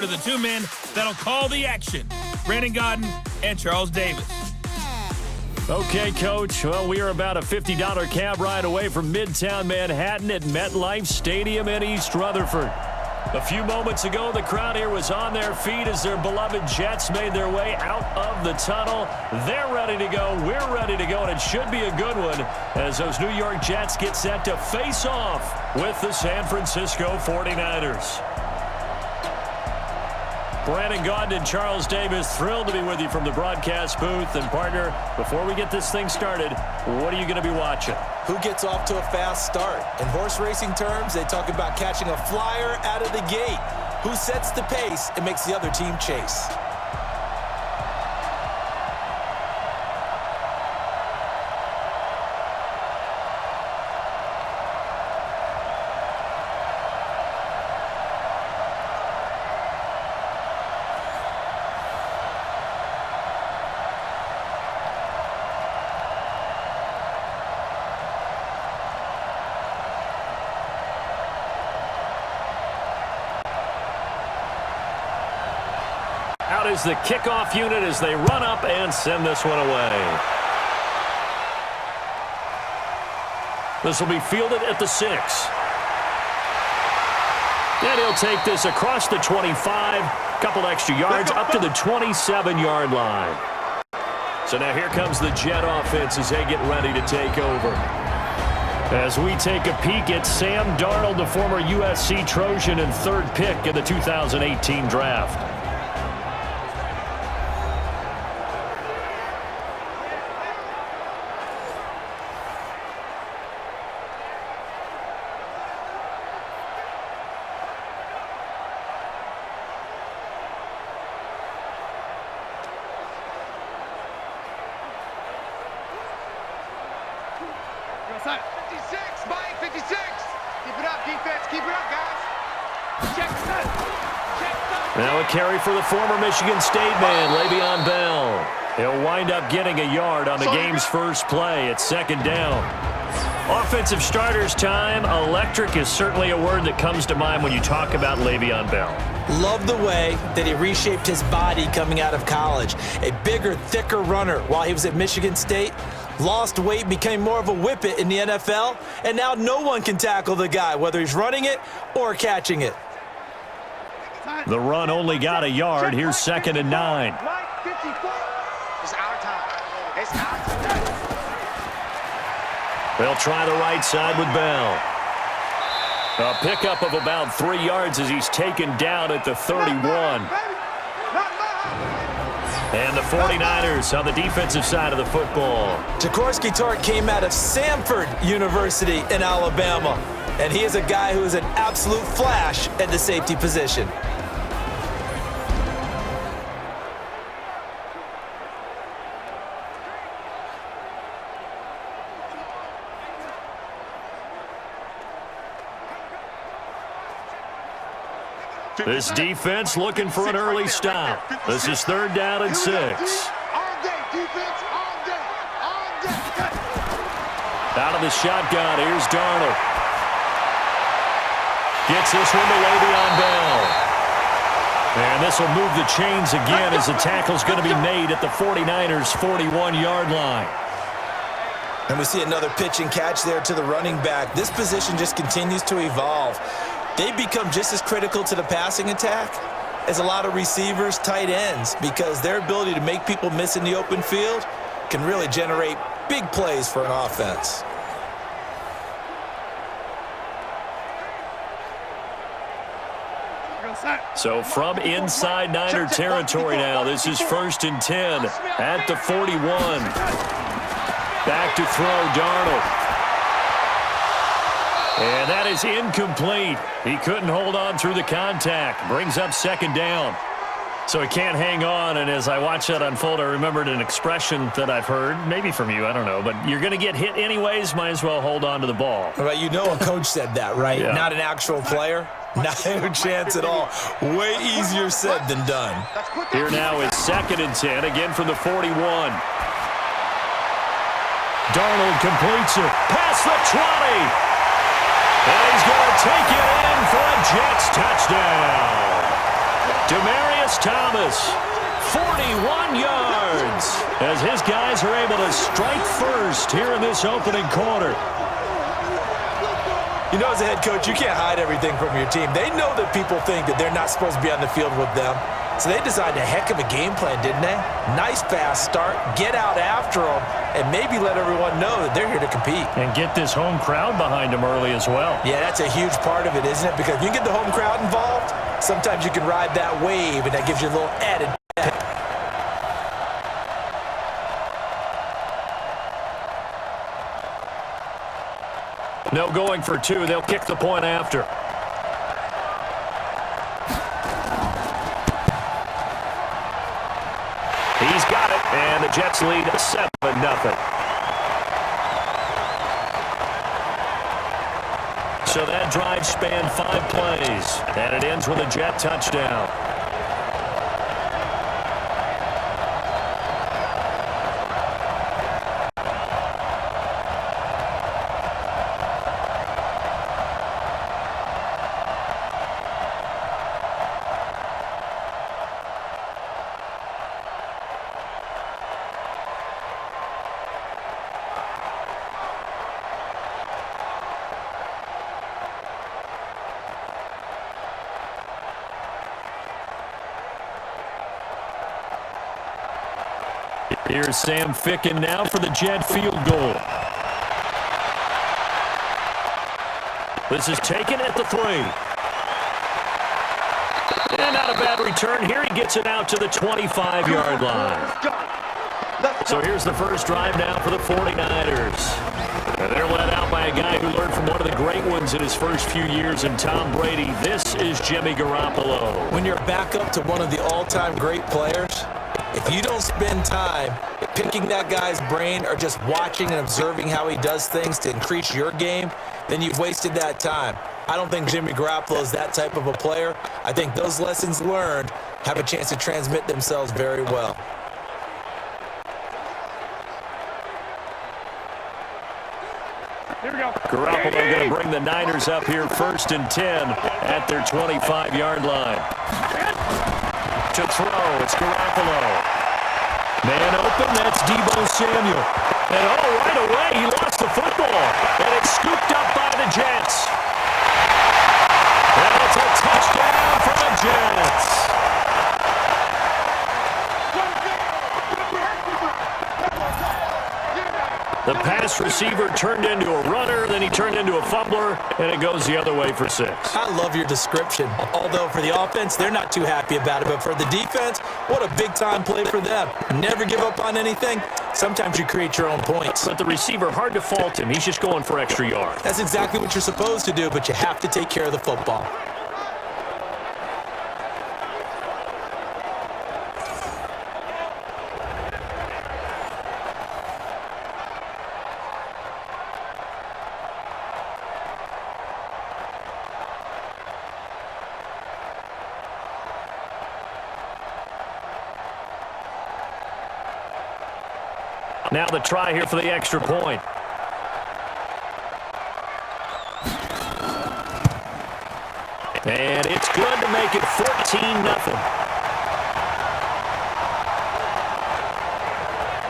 to the two men that'll call the action, Brandon Gaudin and Charles Davis. Okay, Coach. Well, we are about a $50 cab ride away from Midtown Manhattan at MetLife Stadium in East Rutherford. A few moments ago, the crowd here was on their feet as their beloved Jets made their way out of the tunnel. They're ready to go. We're ready to go, and it should be a good one as those New York Jets get set to face off with the San Francisco 49ers. Brandon Gaudin and Charles Davis, thrilled to be with you from the broadcast booth. And, partner, before we get this thing started, what are you going to be watching? Who gets off to a fast start? In horse racing terms, they talk about catching a flyer out of the gate. Who sets the pace and makes the other team chase? Out is the kickoff unit as they run up and send this one away. This will be fielded at the 6. And he'll take this across the 25, couple extra yards up to the 27-yard line. So now here comes the Jet offense as they get ready to take over. As we take a peek at Sam Darnold, the former USC Trojan and third pick in the 2018 draft. Now a carry for the former Michigan State man, Le'Veon Bell. He'll wind up getting a yard on the game's first play at second down. Offensive starters time. Electric is certainly a word that comes to mind when you talk about Le'Veon Bell. Love the way that he reshaped his body coming out of college. A bigger, thicker runner while he was at Michigan State. Lost weight, became more of a whippet in the NFL, and now no one can tackle the guy, whether he's running it or catching it. The run only got a yard. Here's 2nd and 9. It's our time. It's our time. They'll try the right side with Bell. A pickup of about 3 yards as he's taken down at the 31. And the 49ers on the defensive side of the football. Jaworski Tartt came out of Samford University in Alabama, and he is a guy who is an absolute flash at the safety position. This defense looking for an early stop. This is 3rd down and 6. All day, defense, all day, all day. Out of the shotgun, here's Darnold. Gets this one to Le'Veon Bell. And this will move the chains again as the tackle's going to be made at the 49ers' 41-yard line. And we see another pitch and catch there to the running back. This position just continues to evolve. They become just as critical to the passing attack as a lot of receivers, tight ends, because their ability to make people miss in the open field can really generate big plays for an offense. So from inside Niner territory now, this is 1st and 10 at the 41. Back to throw, Darnold. And that is incomplete. He couldn't hold on through the contact. Brings up 2nd down. So he can't hang on, and as I watch that unfold, I remembered an expression that I've heard, maybe from you, I don't know, but you're going to get hit anyways, might as well hold on to the ball. Well, you know a coach said that, right? Yeah. Not an actual player. Not a chance at all. Way easier said than done. Here now is 2nd and 10, again from the 41. Darnold completes it, past the 20. And he's going to take it in for a Jets touchdown. Demaryius Thomas, 41 yards, as his guys are able to strike first here in this opening quarter. You know, as a head coach, you can't hide everything from your team. They know that people think that they're not supposed to be on the field with them. So they designed a heck of a game plan, didn't they? Nice fast start, get out after them, and maybe let everyone know that they're here to compete. And get this home crowd behind them early as well. Yeah, that's a huge part of it, isn't it? Because if you get the home crowd involved, sometimes you can ride that wave, and that gives you a little added. No going for two. They'll kick the point after. He's got it, and the Jets lead 7-0. So that drive spanned 5 plays, and it ends with a Jet touchdown. Here's Sam Ficken now for the Jet field goal. This is taken at the 3. And not a bad return. Here he gets it out to the 25-yard line. So here's the first drive now for the 49ers. And they're led out by a guy who learned from one of the great ones in his first few years in Tom Brady. This is Jimmy Garoppolo. When you're back up to one of the all-time great players, if you don't spend time picking that guy's brain or just watching and observing how he does things to increase your game, then you've wasted that time. I don't think Jimmy Garoppolo is that type of a player. I think those lessons learned have a chance to transmit themselves very well. Here we go. Garoppolo going to bring the Niners up here 1st and 10 at their 25-yard line. To throw, it's Garoppolo. Man open, that's Deebo Samuel. And right away, he lost the football. And it's scooped up by the Jets. And it's a touchdown for the Jets. The pass receiver turned into a runner, then he turned into a fumbler, and it goes the other way for 6. I love your description. Although for the offense, they're not too happy about it. But for the defense, what a big-time play for them. Never give up on anything. Sometimes you create your own points. But the receiver, hard to fault him. He's just going for extra yards. That's exactly what you're supposed to do, but you have to take care of the football. Now the try here for the extra point. And it's good to make it 14-0.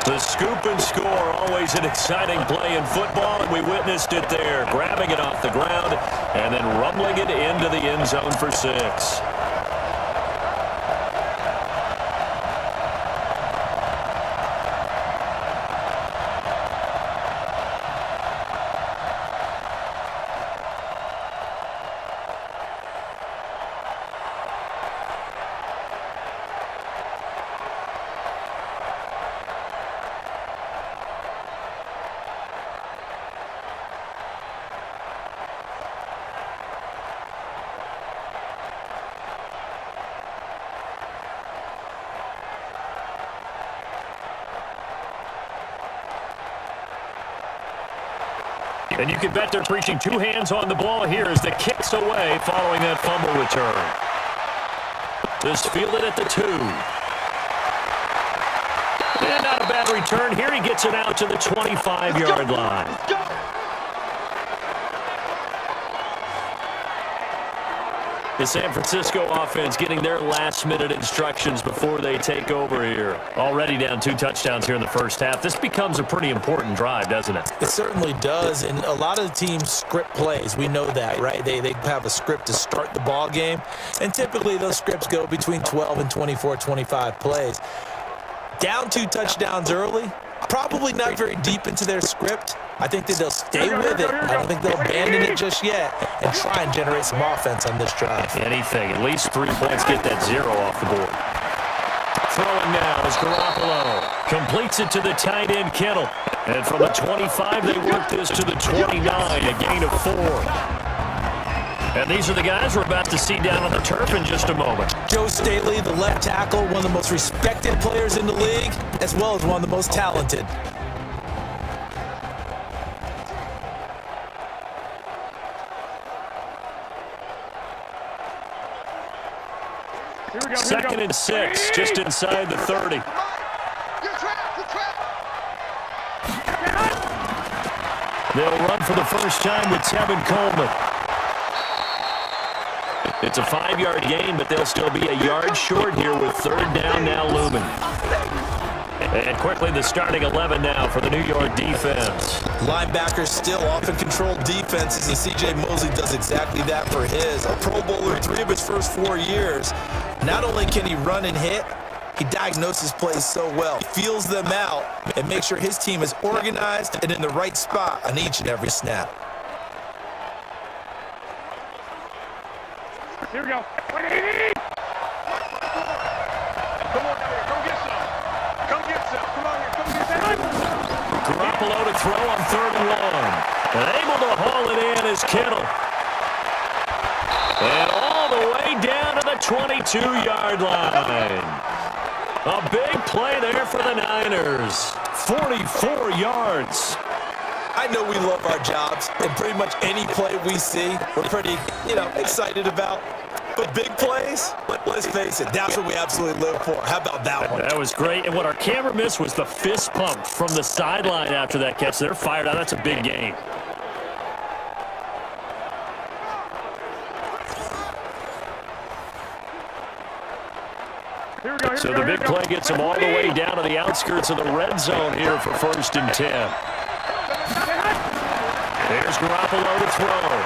The scoop and score, always an exciting play in football, and we witnessed it there, grabbing it off the ground and then rumbling it into the end zone for 6. And you can bet they're preaching 2 hands on the ball here as the kick's away following that fumble return. Just fielded at the 2. And not a bad return. Here he gets it out to the 25-yard line. Let's go. The San Francisco offense getting their last-minute instructions before they take over here. Already down 2 touchdowns here in the first half. This becomes a pretty important drive, doesn't it? It certainly does, and a lot of the teams script plays. We know that, right? They have a script to start the ball game, and typically those scripts go between 12 and 24, 25 plays. Down 2 touchdowns early, probably not very deep into their script. I think that they'll stay with it. I don't think they'll abandon it just yet and try and generate some offense on this drive. Anything. At least 3 points, get that 0 off the board. Throwing now is Garoppolo. Completes it to the tight end, Kittle. And from the 25, they work this to the 29, a gain of 4. And these are the guys we're about to see down on the turf in just a moment. Joe Staley, the left tackle, one of the most respected players in the league, as well as one of the most talented. Second and 6, just inside the 30. They'll run for the first time with Tevin Coleman. It's a 5-yard gain, but they'll still be a yard short here with 3rd down now looming. And quickly the starting 11 now for the New York defense. Linebackers still often control defenses, and C.J. Mosley does exactly that for his. A Pro Bowler 3 of his first 4 years. Not only can he run and hit, he diagnoses plays so well. He feels them out and makes sure his team is organized and in the right spot on each and every snap. Here we go. Come on, here. Come get some. Come get some. Come on here. Come get some. Garoppolo to throw on 3rd and 1. And able to haul it in is Kittle. And all the way down to the 22-yard line. A big play there for the Niners. 44 yards. I know we love our jobs, and pretty much any play we see, we're pretty, excited about. But big plays, let's face it, that's what we absolutely live for. How about that one? That was great. And what our camera missed was the fist pump from the sideline after that catch. They're fired out. That's a big game. So the big play gets them all the way down to the outskirts of the red zone here for 1st and 10. There's Garoppolo to throw.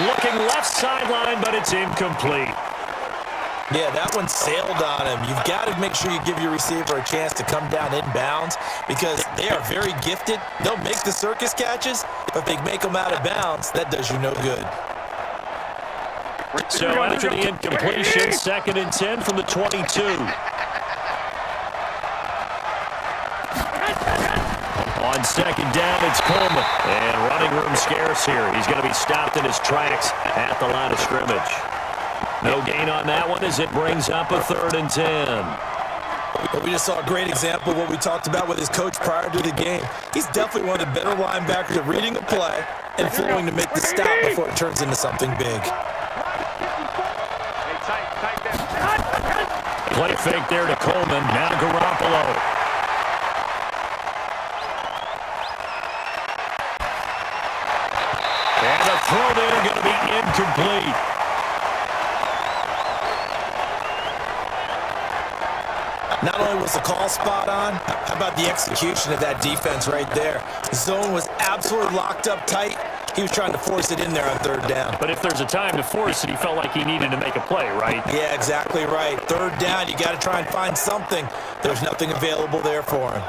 Looking left sideline, but it's incomplete. Yeah, that one sailed on him. You've got to make sure you give your receiver a chance to come down inbounds because they are very gifted. They'll make the circus catches, but if they make them out of bounds, that does you no good. So after the incompletion, 2nd and 10 from the 22. On 2nd down, it's Coleman. And running room scarce here. He's going to be stopped in his tracks at the line of scrimmage. No gain on that one as it brings up a 3rd and 10. We just saw a great example of what we talked about with his coach prior to the game. He's definitely one of the better linebackers at reading a play and flowing to make the stop before it turns into something big. Play fake there to Coleman. Now Garoppolo. And the throw there going to be incomplete. Not only was the call spot on, how about the execution of that defense right there? The zone was absolutely locked up tight. He was trying to force it in there on 3rd down. But if there's a time to force it, he felt like he needed to make a play, right? Yeah, exactly right. 3rd down, you got to try and find something. There's nothing available there for him.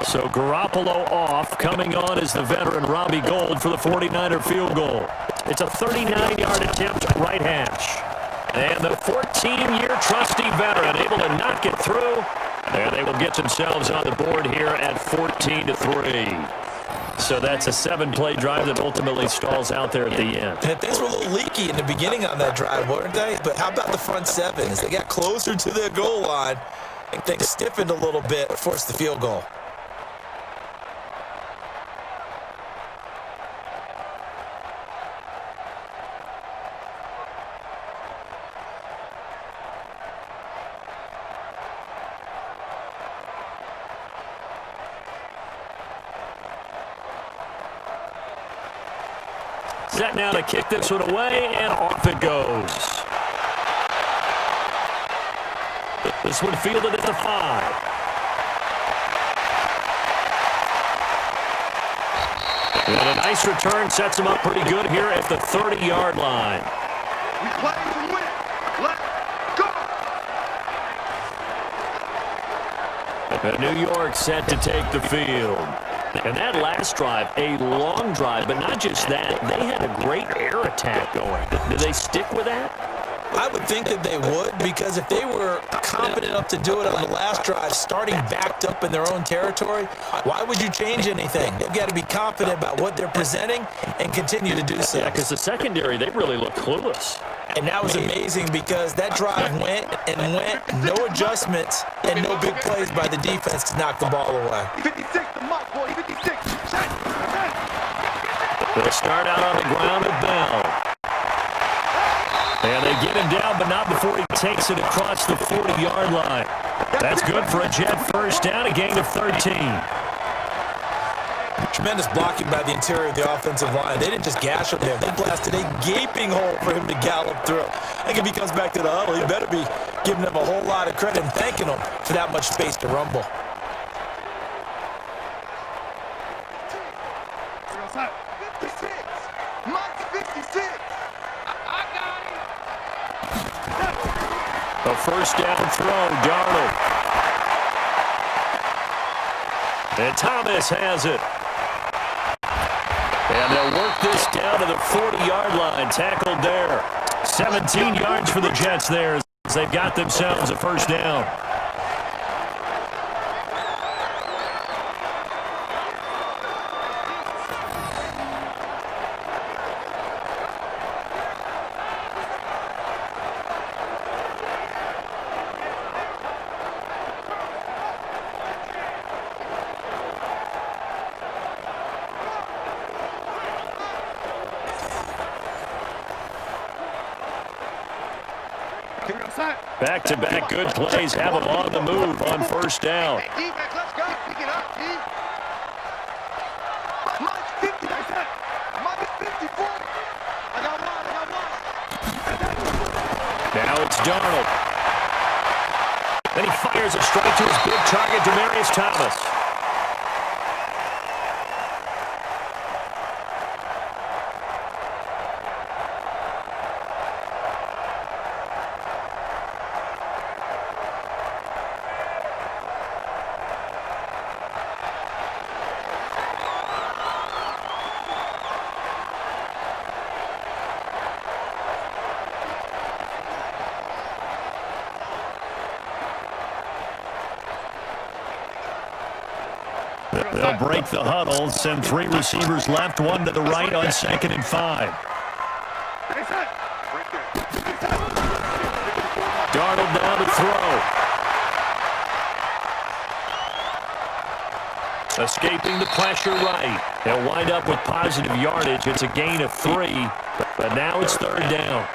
So Garoppolo off. Coming on is the veteran Robbie Gould for the 49er field goal. It's a 39-yard attempt right hash. And the 14-year trusty veteran able to knock it through. And they will get themselves on the board here at 14-3. So that's a 7-play drive that ultimately stalls out there at the end. And things were a little leaky in the beginning on that drive, weren't they? But how about the front 7? As they got closer to their goal line, I think they stiffened a little bit, forced the field goal. Set now to kick this one away, and off it goes. This one fielded at the 5. And a nice return sets him up pretty good here at the 30-yard line. We play to win. Let's go. And New York set to take the field. And that last drive, a long drive, but not just that. They had a great air attack going. Did they stick with that? I would think that they would, because if they were confident enough to do it on the last drive, starting backed up in their own territory, why would you change anything? They've got to be confident about what they're presenting and continue to do so. Yeah, because the secondary, they really look clueless. And that was amazing because that drive went and went, no adjustments and no big plays by the defense to knock the ball away. 56, the mark, boy. 56. They'll start out on the ground with Bell. And they get him down, but not before he takes it across the 40-yard line. That's good for a Jet first down, a gain of 13. Tremendous blocking by the interior of the offensive line. They didn't just gash him there. They blasted a gaping hole for him to gallop through. I think if he comes back to the huddle, he better be giving them a whole lot of credit and thanking them for that much space to rumble. A first down throw, Darnold. And Thomas has it. And they'll work this down to the 40-yard line, tackled there. 17 yards for the Jets there as they've got themselves a first down. Back-to-back good plays have them on the move on first down. Defense, let's go. Pick it up, D. Mike's 50. Mike's 54. I got one. Now it's Darnold. Then he fires a strike to his big target, Demaryius Thomas. They'll break the huddle, send 3 receivers left, 1 to the right on 2nd and 5. Darnold down to throw. Escaping the pressure right. They'll wind up with positive yardage. It's a gain of 3, but now it's 3rd down.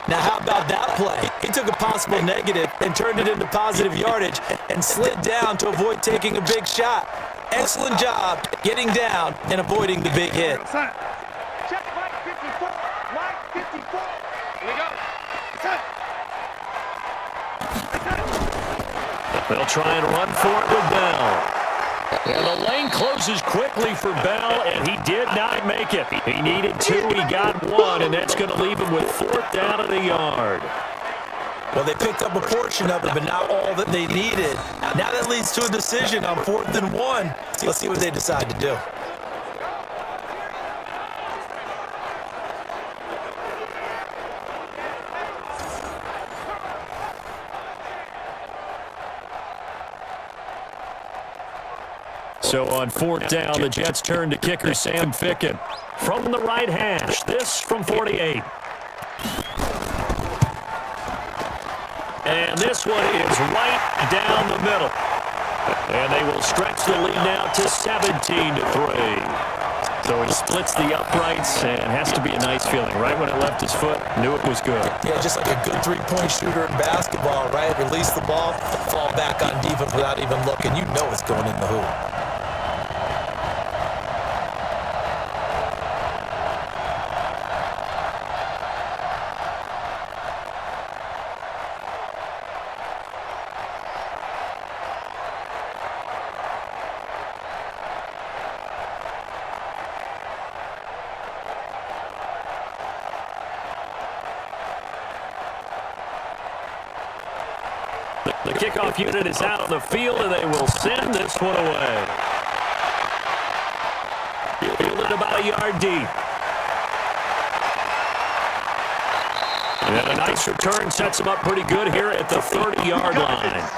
Now, how about that play? He took a possible negative and turned it into positive yardage and slid down to avoid taking a big shot. Excellent job getting down and avoiding the big hit. Check Mike 54. Mike 54. Here we go. They'll try and run for it with Bell. And the lane closes quickly for Bell, and he did not make it. He needed 2, he got 1, and that's going to leave him with 4th down and a yard. Well, they picked up a portion of it, but not all that they needed. Now that leads to a decision on 4th and 1. Let's see what they decide to do. So on 4th down, the Jets turn to kicker Sam Ficken. From the right hash, this from 48. And this one is right down the middle. And they will stretch the lead now to 17-3. So he splits the uprights and has to be a nice feeling. Right when it left his foot, knew it was good. Yeah, just like a good three-point shooter in basketball, right? Release the ball, fall back on defense without even looking. You know it's going in the hoop. The kickoff unit is out on the field, and they will send this one away. Fielded about a yard deep. And a nice return sets him up pretty good here at the 30-yard line.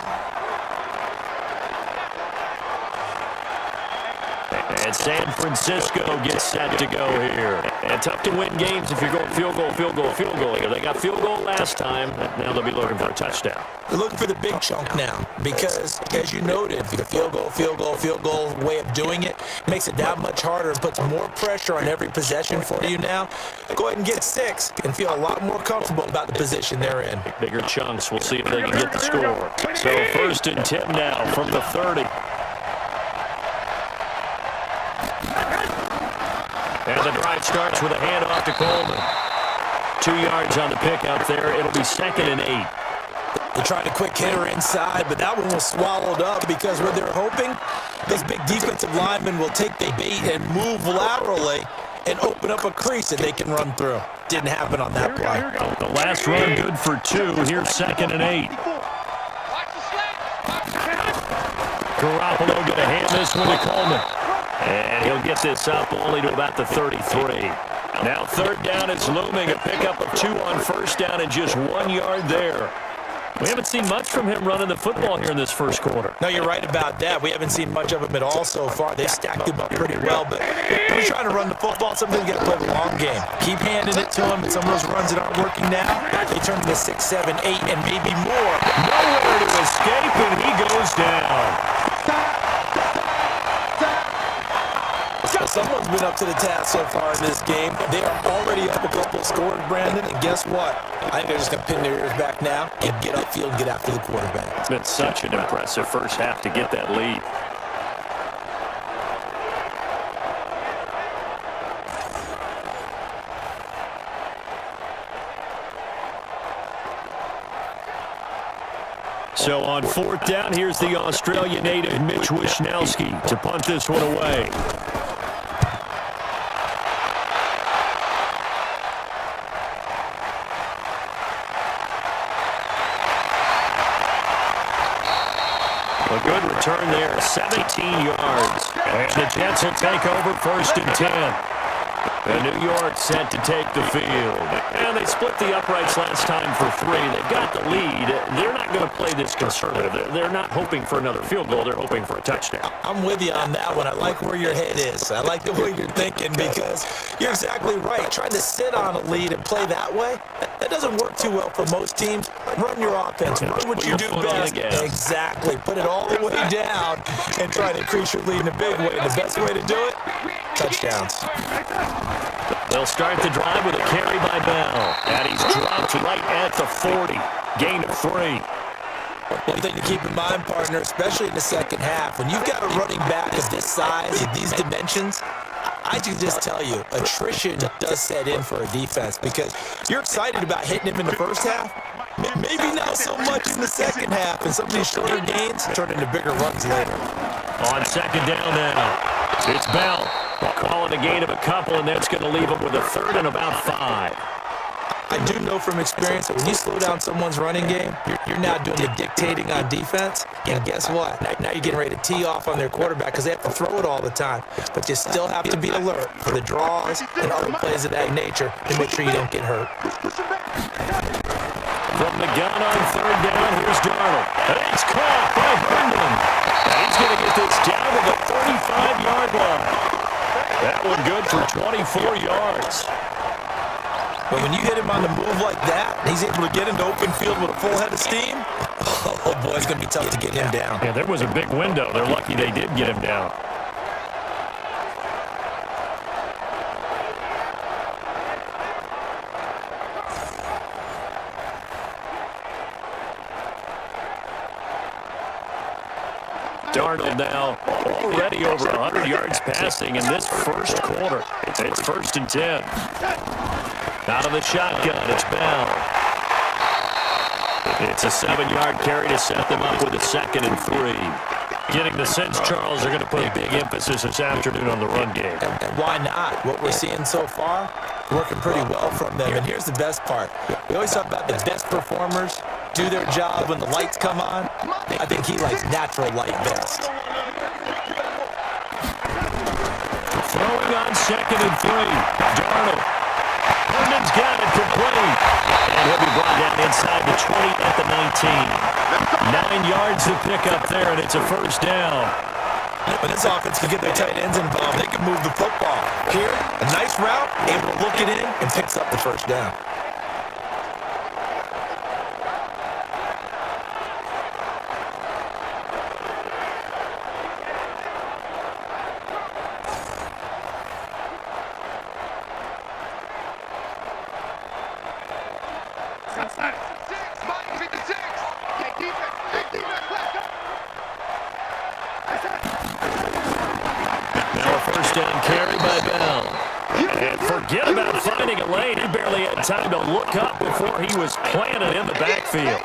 And San Francisco gets set to go here. And tough to win games if you're going field goal, field goal, field goal. They got field goal last time. Now they'll be looking for a touchdown. They're looking for the big chunk now because, as you noted, the field goal way of doing it makes it that much harder and puts more pressure on every possession for you now. Go ahead and get 6 and feel a lot more comfortable about the position they're in. Bigger chunks. We'll see if they can get the score. So 1st and 10 now from the 30. And the drive starts with a handoff to Coleman. 2 yards on the pick out there. It'll be 2nd and 8. They tried a quick hitter inside, but that one was swallowed up because what they're hoping, those big defensive linemen will take the bait and move laterally and open up a crease that they can run through. Didn't happen on that play. The last run good for 2. Here's 2nd and 8. Garoppolo going to hand this one to Coleman. And he'll get this up only to about the 33. Now 3rd down is looming. A pickup of 2 on 1st down and just 1 yard there. We haven't seen much from him running the football here in this first quarter. No, you're right about that. We haven't seen much of him at all so far. They've stacked him up pretty well, but when you're trying to run the football, sometimes you got to play the long game. Keep handing it to him, and some of those runs that aren't working now, they turn into 6, 7, 8, and maybe more. Nowhere to escape, and he goes down. Someone's been up to the task so far in this game. They are already up a couple of scores, Brandon, and guess what? I think they're just going to pin their ears back now and get upfield and get after the quarterback. It's been such an impressive first half to get that lead. So on 4th down, here's the Australian native Mitch Wishnowsky to punt this one away. A good return there, 17 yards. And the Jets will take over 1st and 10. And New York set to take the field. And they split the uprights last time for 3. They've got the lead. They're not going to play this conservative. They're not hoping for another field goal. They're hoping for a touchdown. I'm with you on that one. I like where your head is. I like the way you're thinking because you're exactly right. Trying to sit on a lead and play that way, that doesn't work too well for most teams. Run your offense. Run what you do best. Exactly. Put it all the way down and try to increase your lead in a big way. The best way to do it, touchdowns. They'll start the drive with a carry by Bell. And he's dropped right at the 40. Gain of 3. One thing to keep in mind, partner, especially in the second half, when you've got a running back of this size, of these dimensions, I can just tell you, attrition does set in for a defense because you're excited about hitting him in the first half. Maybe not so much in the second half, and some of these shorter gains turn into bigger runs later. On 2nd down now, it's Bell. Call it a gain of a couple, and that's going to leave him with a 3rd and about 5. I do know from experience that when you slow down someone's running game, you're now doing the dictating on defense. And guess what? Now you're getting ready to tee off on their quarterback because they have to throw it all the time. But you still have to be alert for the draws and other plays of that nature to make sure you don't get hurt. From the gun on 3rd down, here's Darnold. And it's caught by Herndon. And he's going to get this down to the 35-yard line. That one good for 24 yards. But when you hit him on the move like that, he's able to get into open field with a full head of steam. Oh, boy, it's going to be tough to get him down. Yeah, there was a big window. They're lucky they did get him down. Darnold now already over 100 yards passing in this first quarter. It's 1st and 10. Out of the shotgun, it's Bell. It's a 7-yard carry to set them up with a 2nd and 3. Getting the sense, Charles, they're going to put a big emphasis this afternoon on the run game. And why not? What we're seeing so far, working pretty well from them. And here's the best part. We always talk about the best performers do their job when the lights come on. I think he likes natural light best. Throwing on 2nd and 3. Darnold. Herndon's got it complete. And he'll be brought down inside the 20 at the 19. 9 yards to pick up there, and it's a first down. When this offense can get their tight ends involved, they can move the football. Here, a nice route, able to look it in, and picks up the first down. Forget about finding a lane. He barely had time to look up before he was planted in the backfield.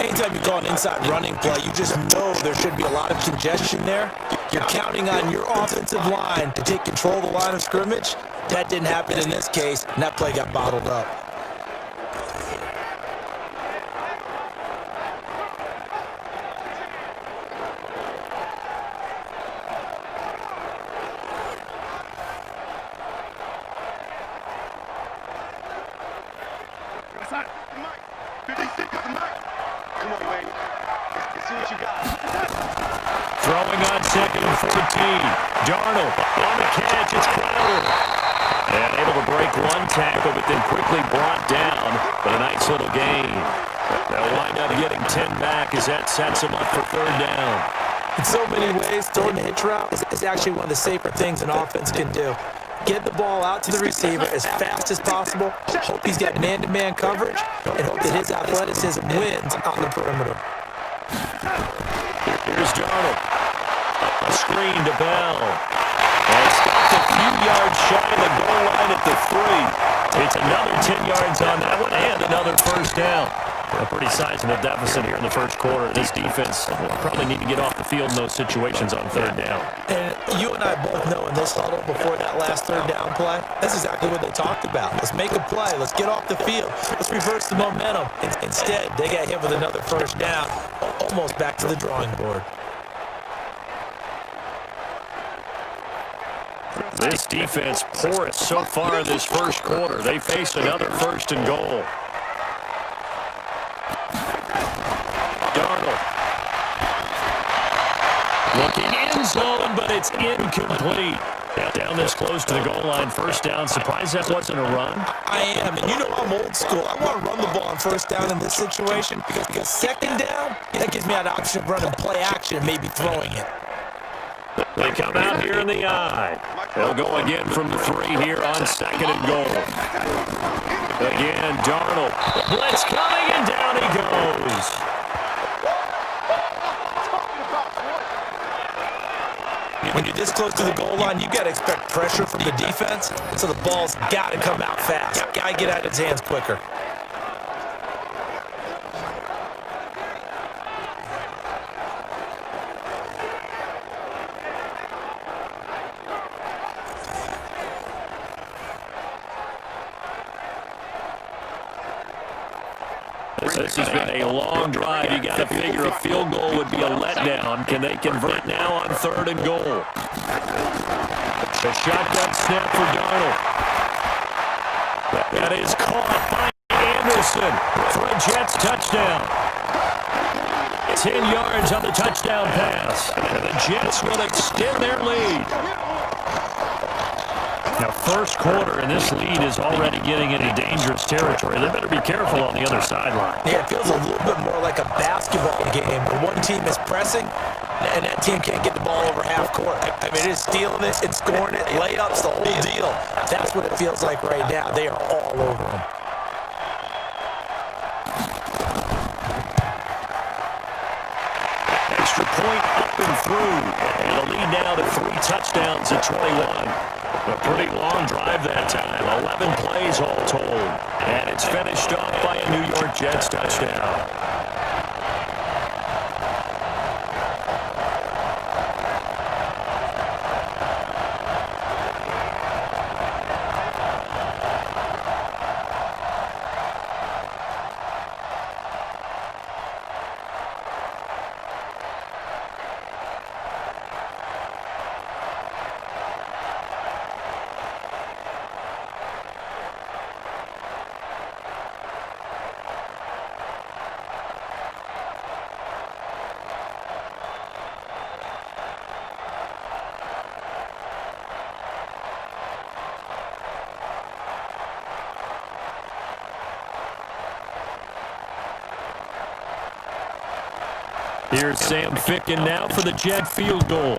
Anytime you call an inside running play, you just know there should be a lot of congestion there. You're counting on your offensive line to take control of the line of scrimmage. That didn't happen in this case, and that play got bottled up. Throwing on 2nd and 14. Darnold on the catch. It's Crowder. And able to break one tackle, but then quickly brought down. But a nice little gain. They'll wind up getting 10 back as that sets them up for 3rd down. In so many ways, throwing the hitch route is actually one of the safer things an offense can do. Get the ball out to the receiver as fast as possible, hope he's got man-to-man coverage, and hope that his athleticism wins on the perimeter. Here's Darnold. A screen to Bell. And stopped a few yards shy of the goal line at the 3. It's another 10 yards on that one and another first down. A pretty sizable deficit here in the first quarter. This defense will probably need to get off the field in those situations on 3rd down. And you and I both know in this huddle before that last 3rd down play, that's exactly what they talked about. Let's make a play. Let's get off the field. Let's reverse the momentum. Instead, they got hit with another first down, almost back to the drawing board. This defense porous so far in this first quarter. They faced another 1st and goal. Darnold. Looking in zone, but it's incomplete. Down this close to the goal line, first down. Surprised that wasn't a run? I am, and you know I'm old school. I want to run the ball on first down in this situation because 2nd down, that gives me an option of running play action, maybe throwing it. They come out here in the eye. They'll go again from the 3 here on 2nd and goal. Again, Darnold. Blitz coming, and down he goes. When you're this close to the goal line, you got to expect pressure from the defense, so the ball's got to come out fast. Got to get out of his hands quicker. This has been a long drive. You got to figure a field goal would be a letdown. Can they convert now on 3rd and goal? A shotgun snap for Darnold. That is caught by Anderson for a Jets touchdown. 10 yards on the touchdown pass. And the Jets will extend their lead. Now, first quarter, and this lead is already getting into dangerous territory. They better be careful on the other sideline. Yeah, it feels a little bit more like a basketball game where one team is pressing, and that team can't get the ball over half court. I mean, it's stealing it, it's scoring it, layups, the whole deal. That's what it feels like right now. They are all over them. Extra point up and through. And a lead now to 3 touchdowns at 21. A pretty long drive that time. 11 plays all told. And it's finished off by a New York Jets touchdown. Here's Sam Ficken now for the Jet field goal.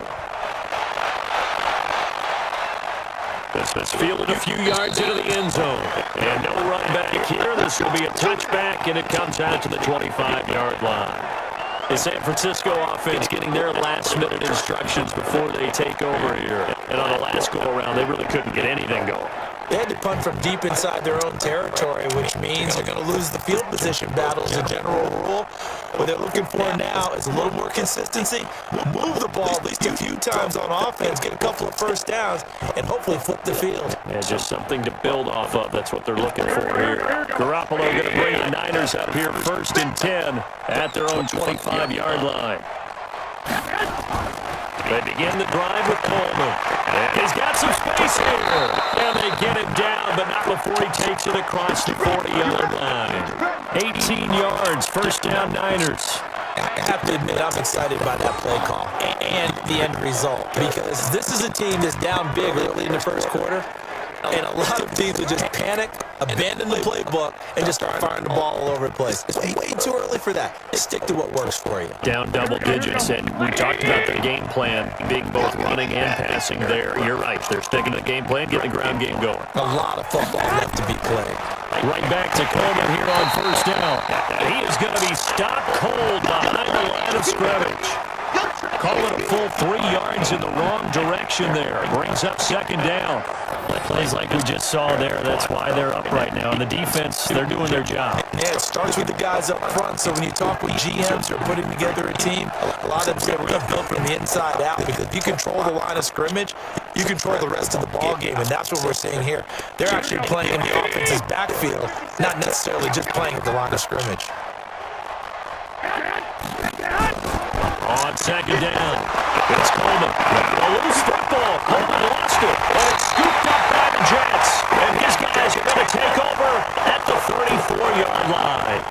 This fielded a few yards into the end zone. And no run back here. This will be a touchback, and it comes out to the 25-yard line. The San Francisco offense getting their last-minute instructions before they take over here. And on the last go-around, they really couldn't get anything going. They had to punt from deep inside their own territory, which means they're going to lose the field position battle as a general rule. What they're looking for now is a little more consistency. Move the ball at least a few times on offense, get a couple of first downs, and hopefully flip the field. Yeah, just something to build off of. That's what they're looking for here. Garoppolo going to bring the Niners up here 1st and 10 at their own 25-yard line. They begin the drive with Coleman. And he's got some space here. And they get him down, but not before he takes it across the 40-yard line. 18 yards, first down Niners. I have to admit, I'm excited by that play call and the end result, because this is a team that's down big early in the first quarter, and a lot of teams will just panic, abandon the playbook, and just start firing the ball all over the place. It's way too early for that. Stick to what works for you. Down double digits, and we talked about their game plan being both running and passing there. You're right. They're sticking to the game plan, getting the ground game going. A lot of football left to be played. Right back to Coleman here on first down. He is going to be stopped cold behind the line of scrimmage. Call it a full 3 yards in the wrong direction there. Brings up second down. Plays like we just saw there. That's why they're up right now. And the defense, they're doing their job. Yeah, it starts with the guys up front. So when you talk with GMs or putting together a team, a lot of them say we're going to build from the inside out, because if you control the line of scrimmage, you control the rest of the ball game, and that's what we're seeing here. They're actually playing in the offense's backfield, not necessarily just playing at the line of scrimmage. On second down, it's Coleman. A loose football. Coleman lost it. And it's scooped up by the Jets. And these guys are going to take over at the 34-yard line.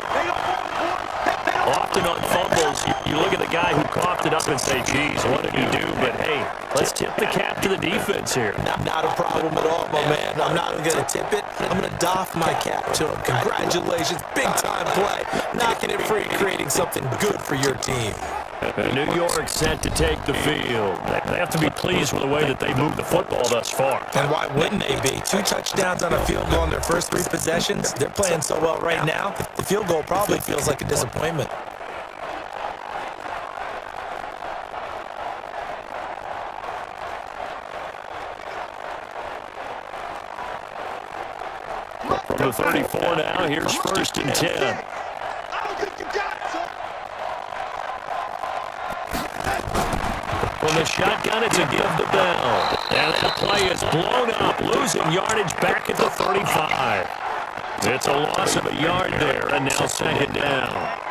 Often on fumbles, you look at the guy who coughed it up and say, geez, what did he do? But, hey, let's tip the cap to the defense here. Not a problem at all, my man. I'm not even going to tip it. I'm going to doff my cap to him. Congratulations. Big-time play. Knocking it free, creating something good for your team. New York set to take the field. They have to be pleased with the way that they moved the football thus far. And why wouldn't they be? 2 touchdowns on a field goal in their first 3 possessions. They're playing so well right now. The field goal probably feels like a disappointment. From the 34 now, here's 1st and 10. From the shotgun, it's a give the bell. And the play is blown up, losing yardage back at the 35. It's a loss of a yard there, and now second down.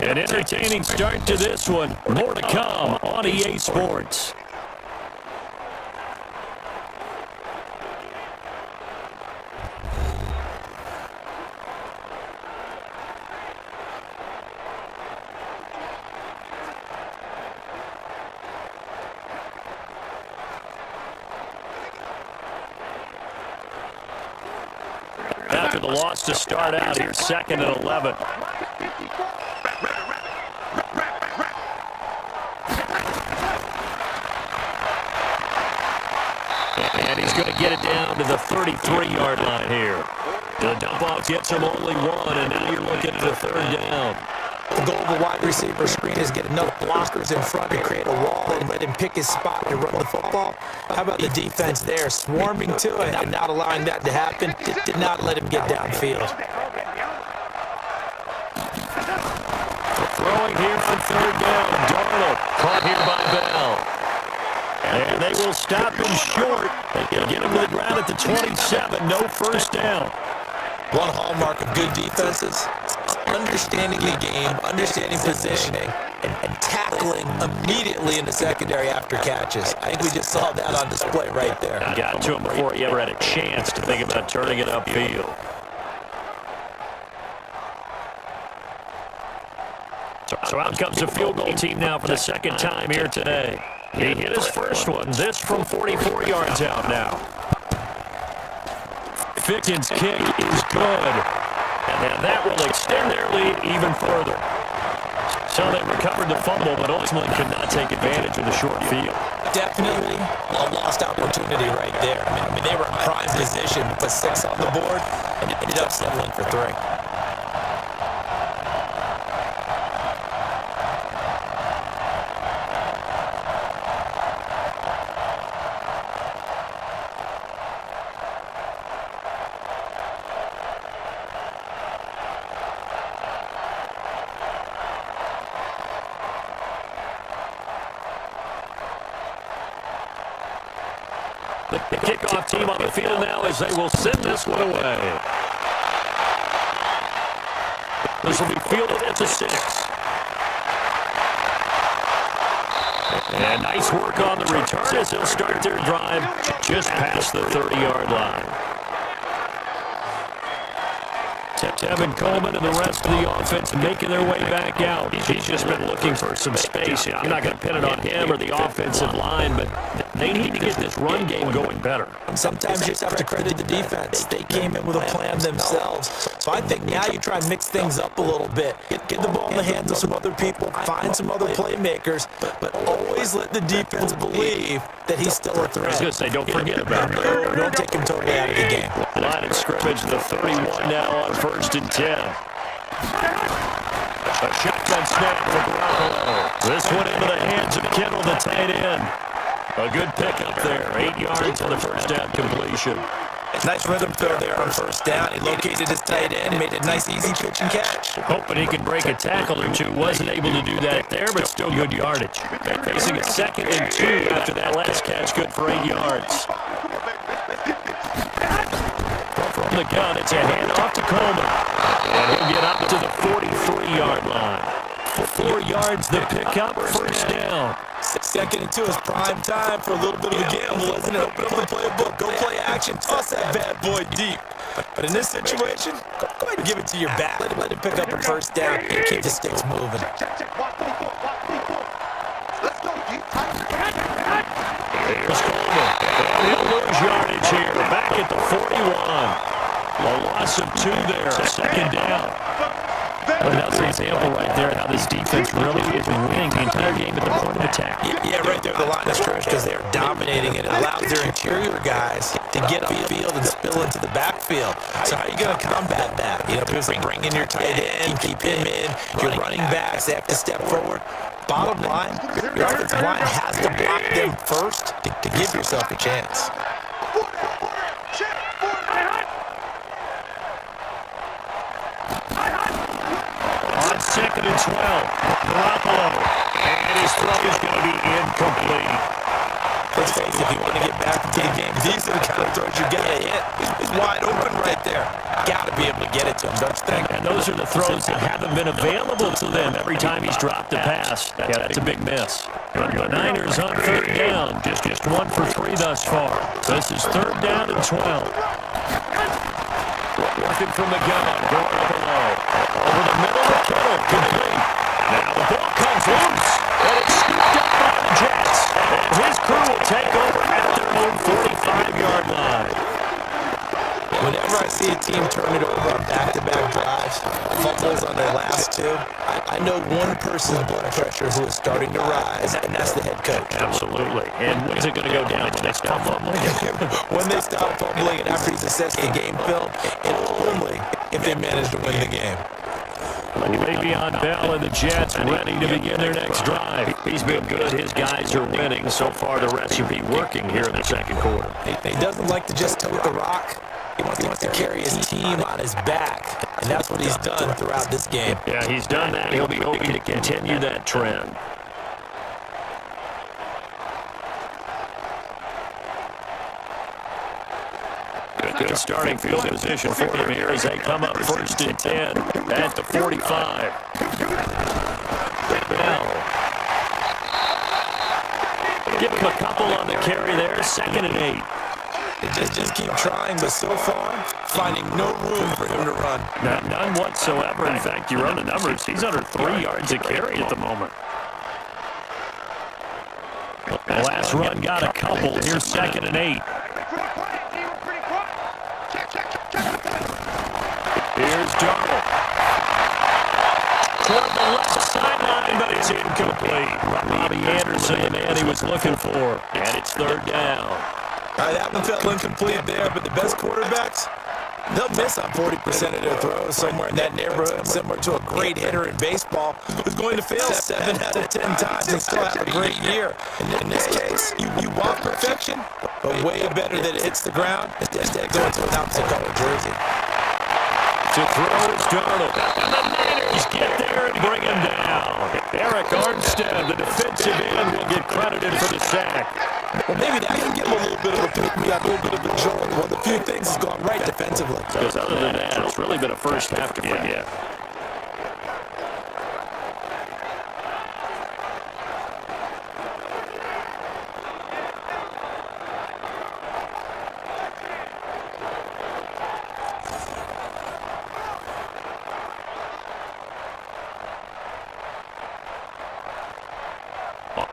An entertaining start to this one. More to come on EA Sports. After the loss to start out here, 2nd and 11. And he's going to get it down to the 33-yard line here. The dump-off gets him only 1, and now you're looking at a 3rd down. The goal of the wide receiver screen is get enough blockers in front to create a wall and let him pick his spot to run the football. How about the defense there, swarming to it and not allowing that to happen? Did not let him get downfield. Throwing here on 3rd down. Darnold caught here by Bell. And they will stop him short. They'll get him to the ground at the 27. No first down. One hallmark of good defenses understanding the game, understanding positioning, and tackling immediately in the secondary after catches. I think we just saw that on display right there. Got to him before he ever had a chance to think about turning it upfield. So out comes the field goal team now for the second time here today. He hit his first one, this from 44 yards out now. Ficken's kick is good. And that will extend their lead even further. So they recovered the fumble, but ultimately could not take advantage of the short field. Definitely a lost opportunity right there. I mean, they were in prime position, put 6 on the board, and ended up settling for 3. The kickoff team on the field now as they will send this one away. This will be fielded at the 6. And nice work on the return as they'll start their drive just past the 30-yard line. Tevin Coleman and the rest of the offense making their way back out. He's just been looking for some space. I'm not going to pin it on him or the offensive line, but they need to get this run game going better. Sometimes you just have to credit the defense. They came in with a plan themselves. So I think now you try and mix things up a little bit. Get the ball in the hands of some other people, find some other playmakers, but always let the defense believe that he's still a threat. I was going to say, don't forget about it. No, don't take him totally out of the game. Line of scrimmage, the 31 now on 1st and 10. A shotgun snap for Garoppolo. This one into the hands of Kittle, the tight end. A good pickup there. 8 yards on the first down completion. Nice rhythm throw there on 1st down. He located his tight end, made a nice easy pitch and catch. Hoping he could break a tackle or two. Wasn't able to do that there, but still good yardage. Facing a 2nd and 2 after that last catch. Good for 8 yards. From the gun, it's a handoff to Coleman. And he'll get up to the 43-yard line. 4 yards the pickup, 1st down. 2nd and 2 is prime time for a little bit of a gamble, isn't it? Open up the playbook, go play action, toss that bad boy deep. But in this situation, go ahead and give it to your back. Let it pick up a 1st down and keep the sticks moving. Here's Coleman. He'll lose yardage here. Back at the 41. A loss of 2 there. 2nd down. Well, that's an example right there how this defense really is winning the entire game at the point of attack. Yeah, right there at the line of scrimmage because they're dominating it. It allows their interior guys to get up the field and spill into the backfield. So how are you going to combat that? You know, bring in your tight end, keep him in. Your running backs, they have to step forward. Bottom line, your offensive line has to block them first to give yourself a chance. On 2nd and 12, Garoppolo, and his throw is going to be incomplete. Let's face it, if you want to get back into the game, these are the kind of throws you got to hit. He's wide open right there. Got to be able to get it to him, don't you think? And those are the throws that haven't been available to them every time he's dropped a pass. Yeah, that's a big miss. The Niners on 3rd down, just 1 for 3 thus far. So this is 3rd down and 12. Working from the gun, Garoppolo. Over the middle of Kittle, complete. Now the ball comes loose, and it's scooped up by the Jets. And his crew will take over at their own 45-yard line. Whenever I see a team turn it over on back-to-back drives, fumbles on their last 2, I know one person's blood pressure who is starting to rise, and that's the head coach. Absolutely. And when is it going to go down when they stop fumbling? When they stop fumbling and after he's assessed the game film, and only if they manage to win the game. Le'Veon Bell and the Jets ready to begin their next drive. He's been good. His guys are winning. So far, the recipe working here in the 2nd quarter. He doesn't like to just tote the rock. He wants to carry his team on his back, and that's what he's done throughout this game. Yeah, he's done that. He'll be hoping to continue that trend. A good starting field position for them here as they come up first and 10 at the 45. Now, give him a couple on the carry there, 2nd and 8. Just keep trying, but so far, finding no room for him to run. None whatsoever. In fact, you run the numbers. He's under 3 yards a carry at the moment. The last run got a couple. Here's 2nd and 8. Here's Darnold. Toward the left sideline, but it's incomplete. Robbie Anderson, the man he was looking for. And it's 3rd down. That one fell incomplete there, but the best quarterbacks, they'll miss on 40% of their throws somewhere in that neighborhood, similar to a great hitter in baseball who's going to fail 7 out of 10 times and still have a great year. And in this case, you want perfection, but way better that it hits the ground instead of going to an opposite color jersey. To throw is Darnold. And the Niners get there and bring him down. Eric Armstead, the defensive end, will get credited for the sack. Well, maybe that can give him a little bit of a pick. We got a little bit of a jolt. Well, the few things has gone right defensively. Because other than that, it's really been a first half to forget.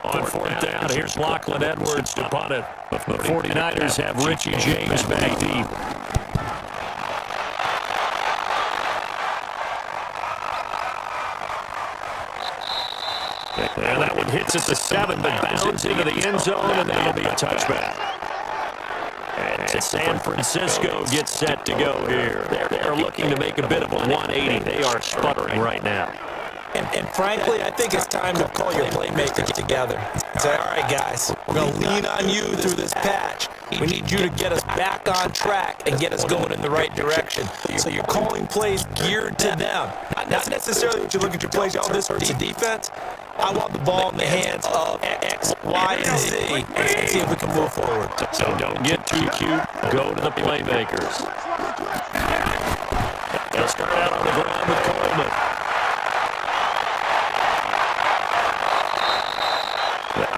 On 4th down, here's Lachlan Edwards to punt it. The 49ers have Richie James back deep. And that one hits at the 7, but bounds into the end zone, and that'll be a touchback. And San Francisco gets set to go here. They're looking to make a bit of a 180. They are sputtering right now. And frankly, I think it's time to call your playmakers together. Say, all right, guys, we're going to lean on you through this patch. We need you to get us back on track and get us going in the right direction. So you're calling plays geared to them. Not necessarily what you look at your plays, oh, this hurts the defense. I want the ball in the hands of X, Y, and Z and see if we can move forward. So don't get too cute. Go to the playmakers. They'll start out on the ground with Coleman.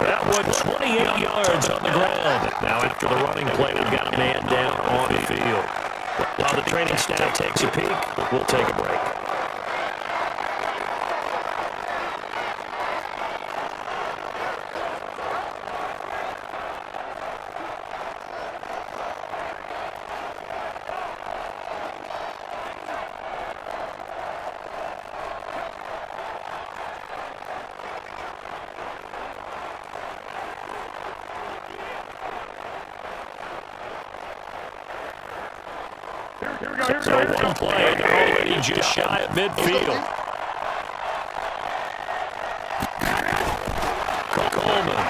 That one 28 yards on the ground. Now after the running play, we've got a man down on the field. While the training staff takes a peek, we'll take a break. So one play, they're already just shy of midfield. Coleman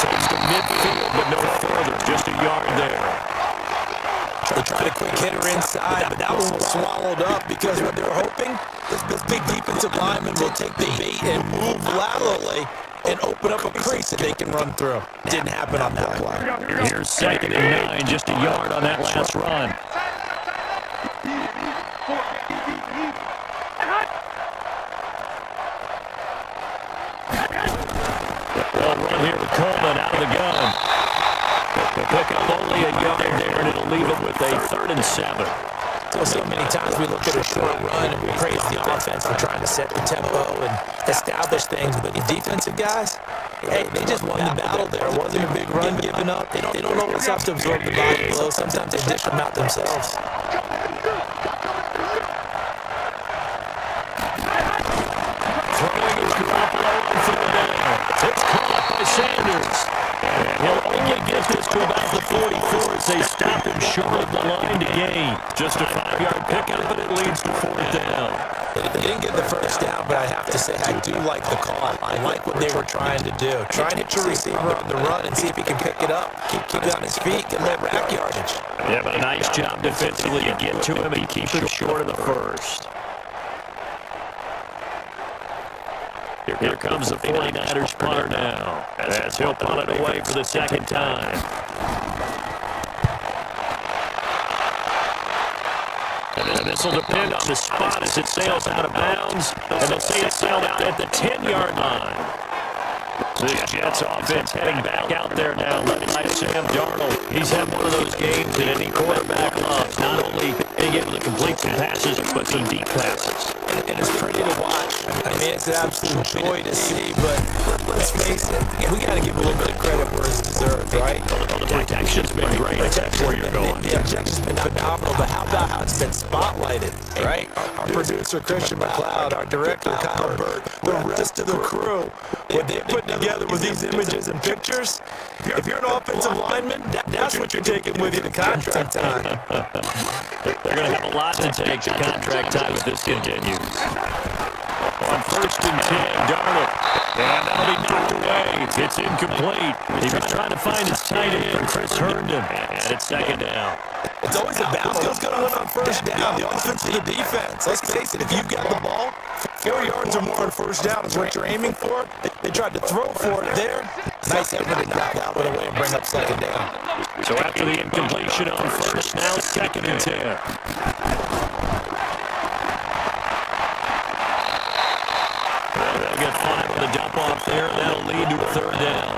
takes to midfield, but no further, just a yard there. They tried a quick hitter inside, but that one was swallowed up because what they were hoping, this big defensive lineman will take the bait and move laterally and open up a crease that they can run through. Didn't happen on that play. Here's 2nd and 9, just a yard on that last run. Well run here with Coleman out of the gun. They'll pick up only a yard there, and it'll leave it with a 3rd and 7. So many times we look at a short run and we praise the offense for trying to set the tempo and establish things. But the defensive guys, hey, they just won the battle there. It wasn't a big run given up. They don't always have to absorb the body blow. Sometimes they dish them out themselves. Throwing is Garoppolo on 3rd down. It's caught by Sanders. And he'll only get this to about the 44 as they stop him short of the line to gain. Just a 5-yard pickup, but it leads to 4th down. They didn't get the first down, but I have to say I do like the call. I like what they were trying to do. Try and hit your receiver on the run and see if he can pick it up. Keep it on his feet, get that rack yardage. Yeah, but a nice job defensively to get to him and keep him short of the first. Here comes the 49ers punter now, as he'll punt it away for the 2nd time. And this will depend on the spot as it sails out of bounds. And they'll say it sailed out at the 10-yard line. This Jets offense heading back out there now, led by Sam Darnold. He's had one of those games that any quarterback loves, not only being able to complete some passes, but some deep passes. And it's pretty to watch. I mean, it's an absolute joy to see, but let's face it, we got to give a little bit of credit where it's deserved, right? The protection's been great. That's where you're going. The objective's been phenomenal, but how about how it's been spotlighted, right? Our producer, Christian McLeod, our director, Kyle Burt, the rest of the crew, what they put together with these images and pictures, if you're an offensive lineman, that's what you're taking with you to contract time. They're going to have a lot to take to contract time if this continues. On 1st and 10, Darnold. And that'll be knocked away. It's incomplete. He was trying to find his tight end, Chris Herndon. And it's 2nd down. It's always a balance. Who's going to win on 1st down? The offense or the defense? Let's face it, if you've got the ball, 4 yards or more on 1st down is what you're aiming for. They tried to throw for it there. Nice effort to knock that one away and bring up 2nd down. So after the incompletion on 1st, now it's 2nd and 10. They'll get 5 with a dump off there. That'll lead to a 3rd down.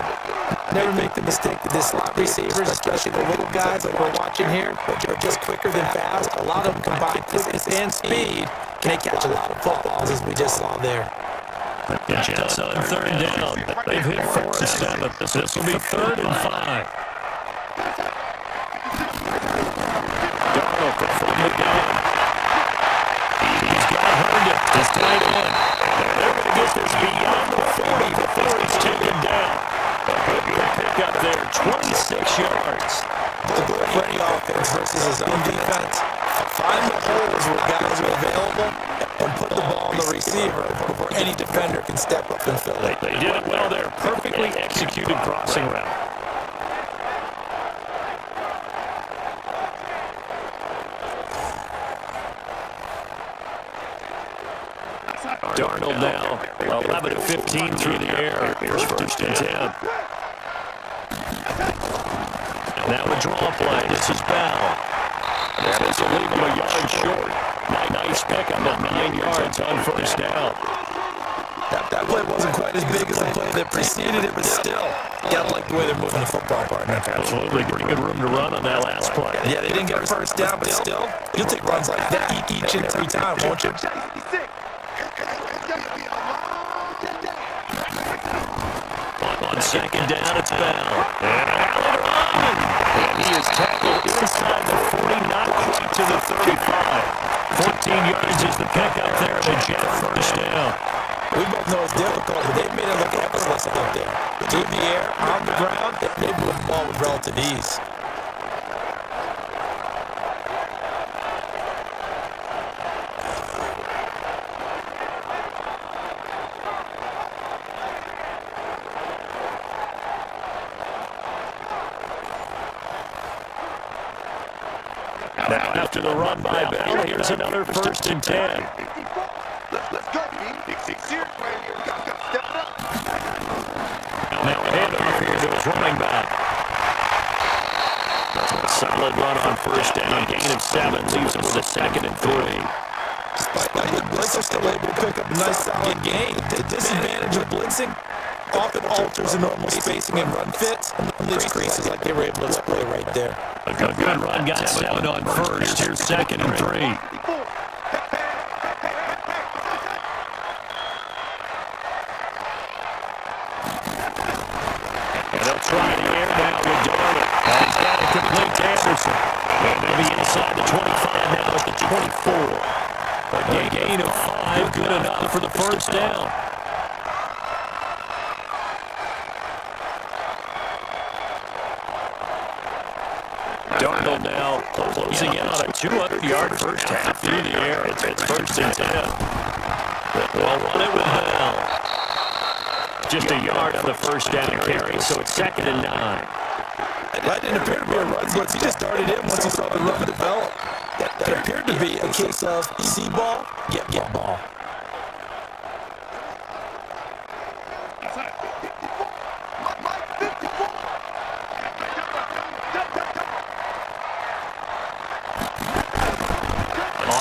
Never make the mistake that this slot receivers, especially the little guys like we're watching here, are just quicker than fast. A lot of them combine quickness and speed, and they catch a lot of footballs, as we just saw there. The Jets on 3rd down. They've hit 4 and 7. This will be 3rd and 5. Darnold from the gun. He's got Herndon. His tight end. They're going to get this beyond the 40 before he's taken down. A good pick up there, 26 yards. The goal for any offense versus his own defense. Find the holes where guys are available and put the ball on the receiver before any defender can step up and fill it. They did it well there. Perfectly executed crossing route. Darnold now, 11 of 15 through the air. Here's 1st and 10. And that would draw a play. This is Bell. This will leave him a yard short. Nice pickup of 9 yards on 1st down. That play wasn't quite as big as the play that preceded it, but still, gotta like the way they're moving the football, partner. Absolutely, pretty good room to run on that last play. Yeah, they didn't get a 1st down, but still, you'll take runs like that each and every time, won't you? On 2nd down, it's Bell. And he is tackled inside the 40, not quite to the 35. 14 yards is the pickup there of a Jet 1st down. We both know it's difficult, but they've made it look effortless out there. Through the air, on the ground, they move the ball with relative ease. Now, after the run by Bell, here's another 1st and 10. Let's go, B. Serious play here. We got to step it up. Now, handover here to his running back. A solid run on 1st down. Gain of 7 leaves him with a 2nd and 3. Despite that, the blitz are still able to pick up a nice solid gain. The disadvantage of blitzing often alters the normal spacing and run fits, and leaves creases like they were able to display right there. A good run, got 7 on 1st. Here's 2nd and 3. And they'll try the air now with Darnold. He's got it complete to Anderson. And they'll be inside the 25 now at the 24. A gain of 5, good enough for the 1st down. Darnold now closing in on a 200-yard first half through the air. It's 1st and 10. Well, run it with Bell. Just a yard on the 1st down carry, so it's 2nd and 9. That didn't appear to be a run blitz. He just started in once he saw the run develop. That appeared to be a case of see ball, get ball.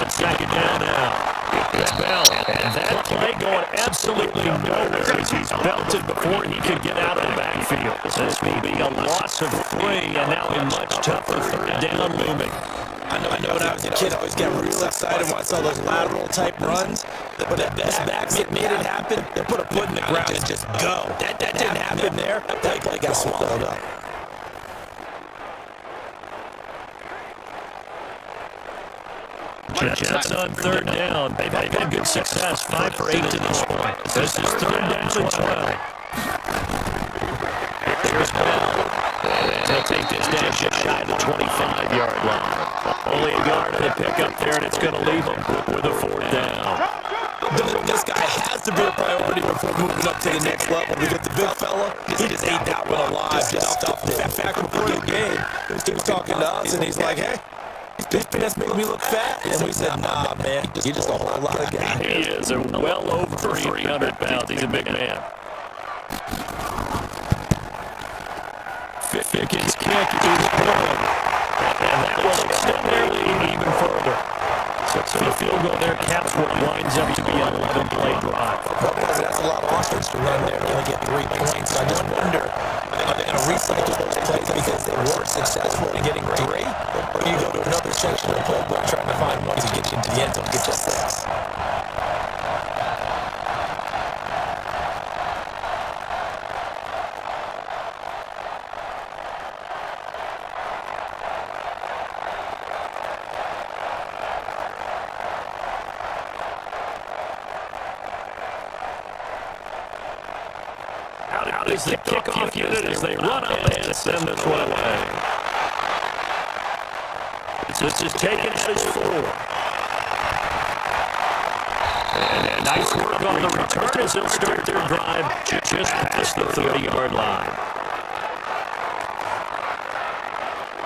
It's second down now. It's Bell, and that play going absolutely nowhere as he's belted before he could get out of the backfield. This will be a loss of 3, and now a much tougher third down looming. I know when I was a kid, I always got real excited when I saw those lateral-type runs. But that best made it happen. They put a foot in the ground and just go. That didn't happen there. That play got swallowed up. Jets on third down. They've had good success, 5 for 8 to this point. This is third down and 12. Here's Bell. They'll take this down just shy of the 25-yard line. Only a yard to pick up there, and it's going to leave them with a fourth down. This guy has to be a priority before moving up to the next level because the big fella, he just ate that one alive. Just stuffed it. Back before the game, he was talking to us, and he's like, hey, this pants make me look fat. And we said, nah, man, you just a whole lot of guy. He is well over 300 pounds. He's a big man. Pickens' kick is good. And that will extend their lead even further. So the field goal there caps what winds up to be an 11-play drive. That's a lot of offense to run there. They only get 3 points. I just wonder, are they going to recycle those plays because they weren't successful in getting 3? Or do you go to another section of the playbook trying to find one to get you into the end zone to get you 6? Is the kickoff unit as they run up and send this one away. This is taken at his 4. And nice work on the return as they'll start their drive just past the 30-yard line.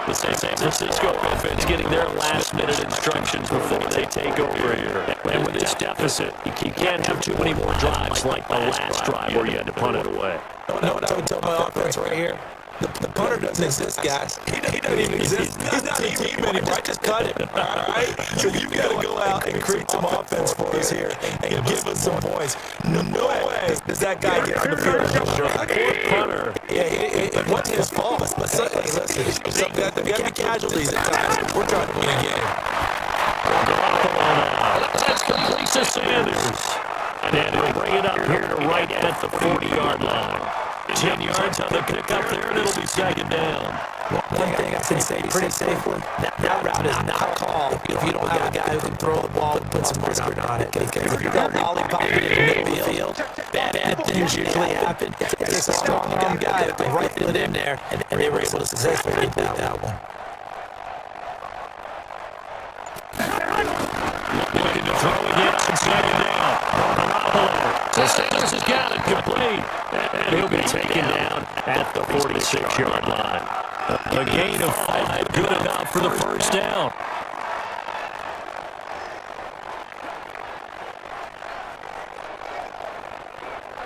The San Francisco offense getting their last-minute instructions before they take over here. And with this deficit, you can't have too many more drives like the last drive where you had to punt it away. No, what I would tell my offense right here. The punter doesn't exist, guys. He doesn't even exist. He's not a team anymore. I just cut him. All right? So you got to go out and create some offense for us here and give us some points. No way does that guy get on the field. Poor punter. Yeah, it wasn't his fault. Listen, there got to be casualties at times. We're trying to win a game. That's complete to Sanders. And he'll bring it up here to right at the 40-yard line. 10 yards on the pickup there, and it'll be second down. One thing I can say pretty safely, that route is not called if you don't have a guy who can throw the ball and put some mustard on it. Because if you got lollipopping in the middle of the field, bad things usually happen. It takes a strong young guy to rifle it in there, and they were able to successfully beat that one. Looking to throw again on second down. Sanders has got it complete. And he'll be taken down at the 46-yard line. A gain of 5, good enough for the first down.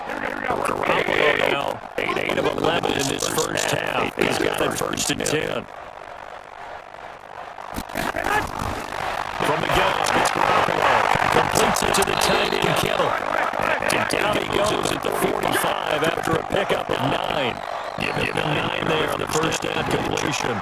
Garoppolo now, 8 of 11 in this first half. He's got it first and 10. From the gun, it's Garoppolo. Completes it to the tight end, Kittle. And down he goes at the 45 after a pickup of 9. Give him 9 there on the first down completion.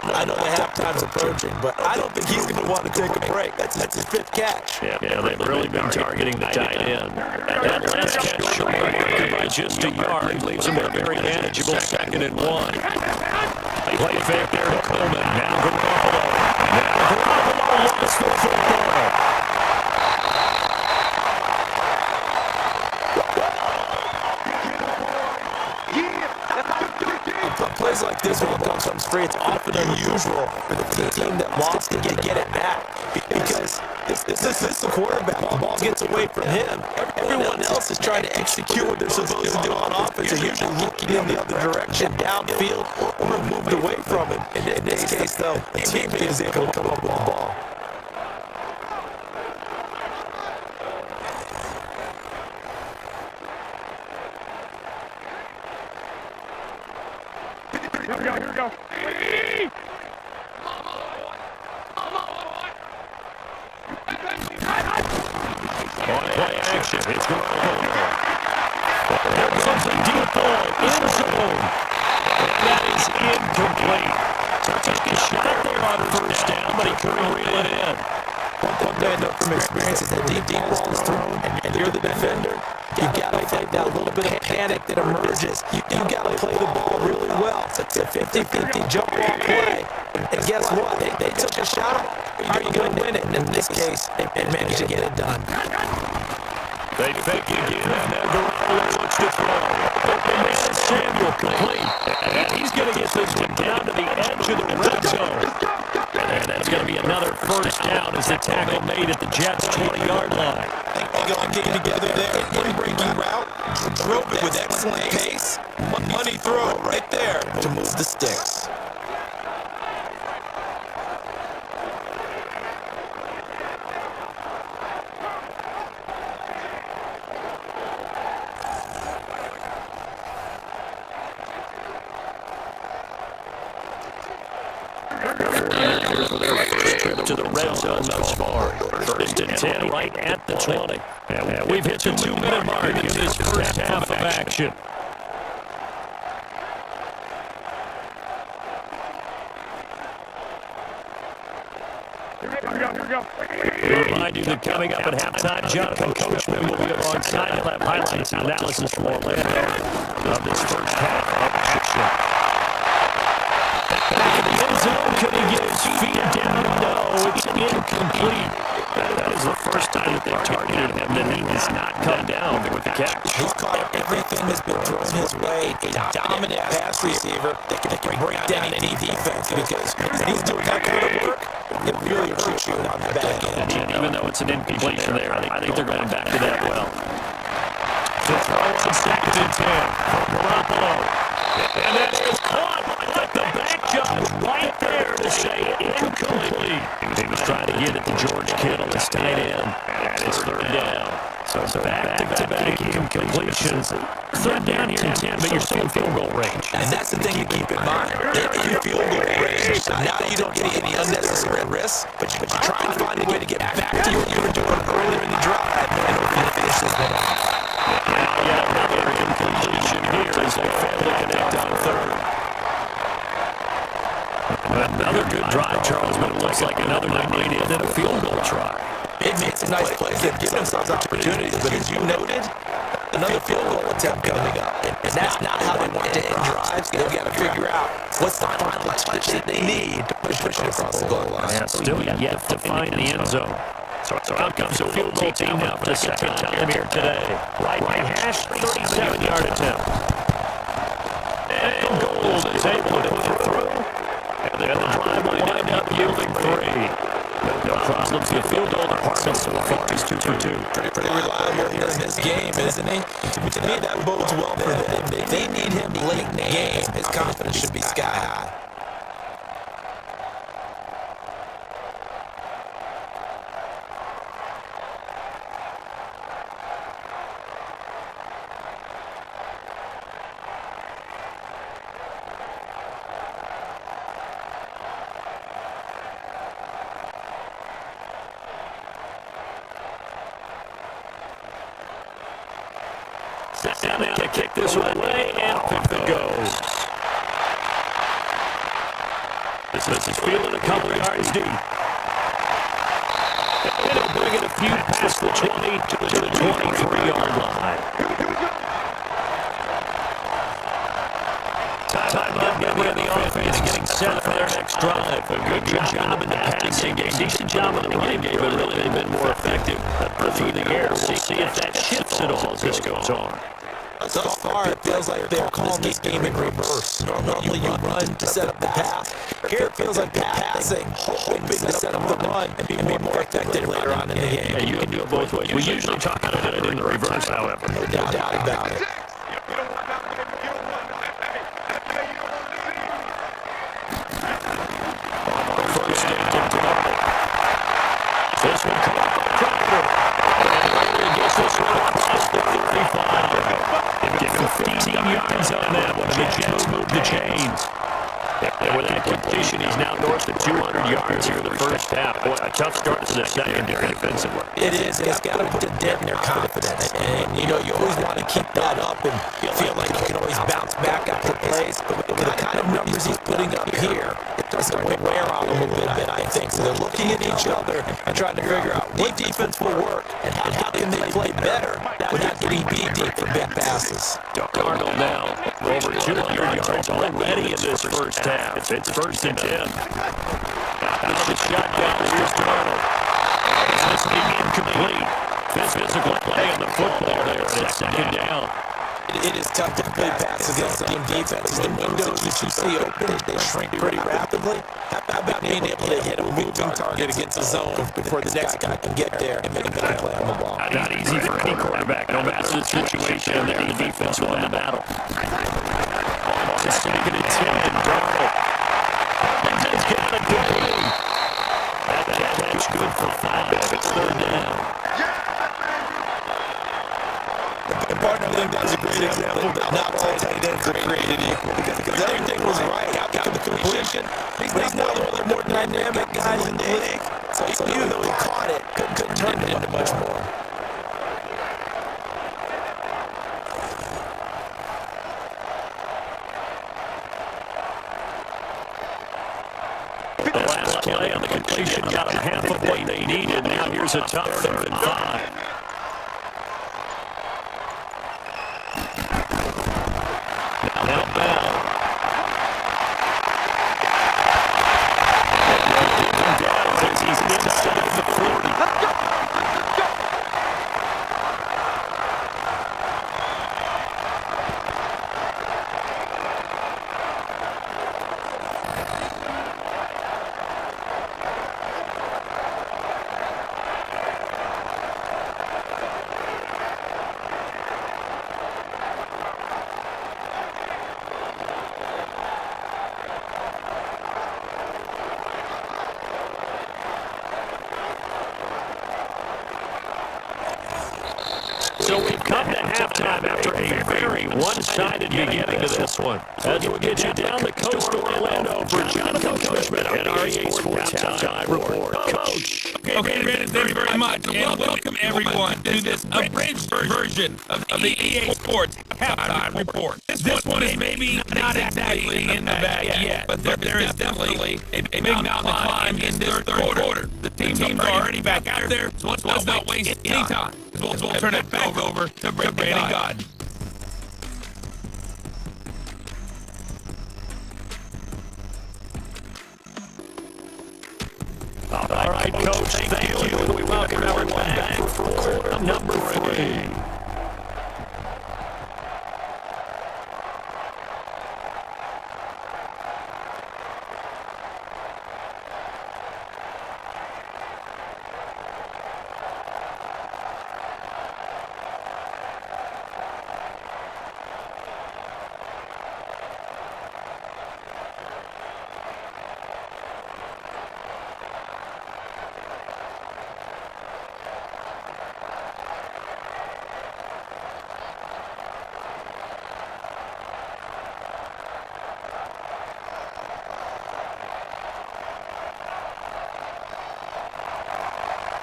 I know the halftime's approaching, but I don't think he's going to want to take a break. That's his 5th catch. Yeah, they've really been targeting the tight end. That last catch short by just a yard leaves him with a very manageable 2nd and 1. They play fake there to Coleman. Now Garoppolo. Lost the football. Plays like this when it comes free, it's often unusual for the team that lost to get it back because this is the quarterback. The ball gets away from him. Everyone else is trying to execute what they're supposed to do on offense. They're usually looking in the other direction, downfield, or moved away from him. In this case, though, the teammate is able to come up with the ball. Here we go. action. It's going over. There goes a deep ball in zone. And that is incomplete. So took a shot there on first down, but he couldn't reel it in. One thing I know from experience is that deep ball is thrown, and you're the defender. You've got to fight that little bit of panic that emerges. You've got to play the ball really well. It's a 50-50 jump ball play. And guess what? They took a shot. Are you going to win it? And in this case, they managed to get it done. They fake it again, and now Garoppolo looks to throw. Open man Samuel complete. And he's going to get this one down to the edge of the red zone. And that's going to be another first down as the tackle made at the Jets' 20-yard line. They all came together there in breaking route, drove it with excellent pace. Money throw right there to move the sticks. To the red zone thus far. First and 10 right at the 20. And we've hit the 2-minute mark in this first half of action. We remind you that coming up at halftime, Jonathan Coachman will be alongside. He'll have highlights and analysis from Orlando of this first half of action. Back in the end zone, can he get his feet down? No, it's incomplete. That is the first time that they targeted him that he has not come down with the catch. He's caught everything that's been thrown his way. A dominant pass receiver that can break down any defense because when he's doing that kind of work, it really hurts you on the back end. And even though it's an incompletion there, I think they're going back to that well. To throw on second and 10 from Garoppolo. And that is caught. But the back jump was right there to say incomplete. He was trying to get it to George Kittle, his tight end. And it's third down. So back-to-back incompletions. Third down here at 10, but you're still in field goal range. And that's the thing to keep in mind. In field goal range, now you don't get any unnecessary risks, but you're trying to find a way to get back to what you were doing earlier in the drive and hopefully finish this one off. Now yet another incompletion here as they fail to connect on third. Another good drive, Charles, but it looks like another one needed and a field goal try. They've made some nice plays. They've given themselves opportunities, but as you noted, another field goal attempt coming up. And that's not how they want to end drives. They've got to figure out what's the final touch that they need to push it across the goal line. And still yet to find the end zone. So out comes a field goal team now for the second time here today. Right hash, 37-yard attempt. And Gold is able to put it through. And then the drive will wind up yielding 3. No problems. The field goal department so far is 2 for 2. Pretty reliable here in this game, isn't he? To me, that bodes well for them. If they need him late in the game, his confidence should be sky high. Down to kick this away, and off it goes. This is fielded a couple yards deep. And it'll bring it a few past the 20 to the 23-yard line. Time out, getting the offense getting set for their next drive. A good job in the passing game. Decent job in the running game, but really they've been more effective through the air. We'll see if that shifts at all as this goes on. Thus far, it feels like they're calling this game in reverse. Normally you run to set up the pass. Here it feels like they're passing, hoping to set up the run and be more effective later on in the game. Yeah, you can do it both ways. We usually talk about it in the reverse, however. No doubt about it. First and 10 to Martin. This one caught by Crowder. And gets this one across the 35. Give him 15 yards on that one. The Jets move the chains. And with that complete completion. He's now north of 200 yards here in the first half. Boy, a tough start to the secondary defensive work. It is, and it's got to put a dent in their confidence. And, you always want to keep that up and feel like you can always bounce back after plays. But with the kind of numbers he's putting up here, it's starting to wear on a little bit, I think. So they're looking at each other and trying to figure out what defense will work and how can they play better without getting beat deep for big passes. Darnold now over 200 yards already in this first half. It's first and 10. Out of the shotgun, here's Darnold. Pass being incomplete. Physical play on the football there, and it's second down. It is tough to play pass against team defenses. The windows that you see open, they shrink pretty rapidly. How about being able to hit a moving target against the zone before the next guy can get there and make a better play on the ball? Not easy for any quarterback, no matter the situation. There, the defense won the battle. Just taking it 10, Darnold. He's got it going. That catch good for 5. It's third down. Barnard is a great example. Not all tight ends are created equal because everything was right after the completion. But he's now one of the more dynamic guys in the league. So even though he caught it, couldn't turn it into much more. The last play on the completion got them half of what they needed. Now here's a tough third and 5. Now Bell. Down as he's inside the 40. Let's go. So we've come to halftime after a very one-sided beginning to this one. As we get you down the coast of Orlando for Jonathan Coachman and our EA Sports Halftime Report. Coach. Okay, Brandon, thank you very much, and welcome everyone to this abridged version of the EA Sports Halftime Report. This one is maybe not exactly in the bag yet, but there is definitely a big mountain to climb in this third quarter. The teams are already back out there, so let's not waste any time. We'll turn it back over to Brandon Godden. All right, Coach, thank you. We welcome everyone back for quarter number 3.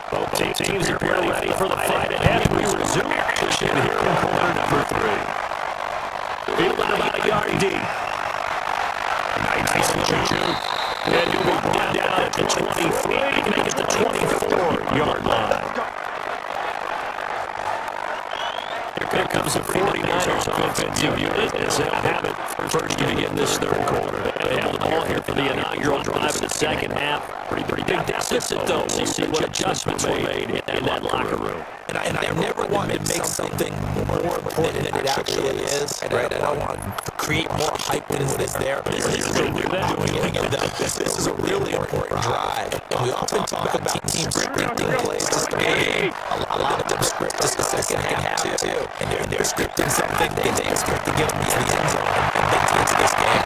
Both teams are ready for the fight ahead. We resume action here in quarter number 3. Fielded about a yard deep. Nice juju. And he'll be down at the 23. Make it the 24-yard line. Here comes the 49ers offensive unit as they'll have it first to begin this third quarter. They have the ball here for the inaugural drive of the second half. Pretty big deficit, though. We'll see what adjustments were made in that locker room. And I never wanted to make something more important than it actually is. Right? I don't want to create more hype than what is there. This is a really important drive. And we often talk about teams scripting plays to start the game. A lot of them script just the second half, too. And they're scripting something they expect to get them to the end zone and get into this game.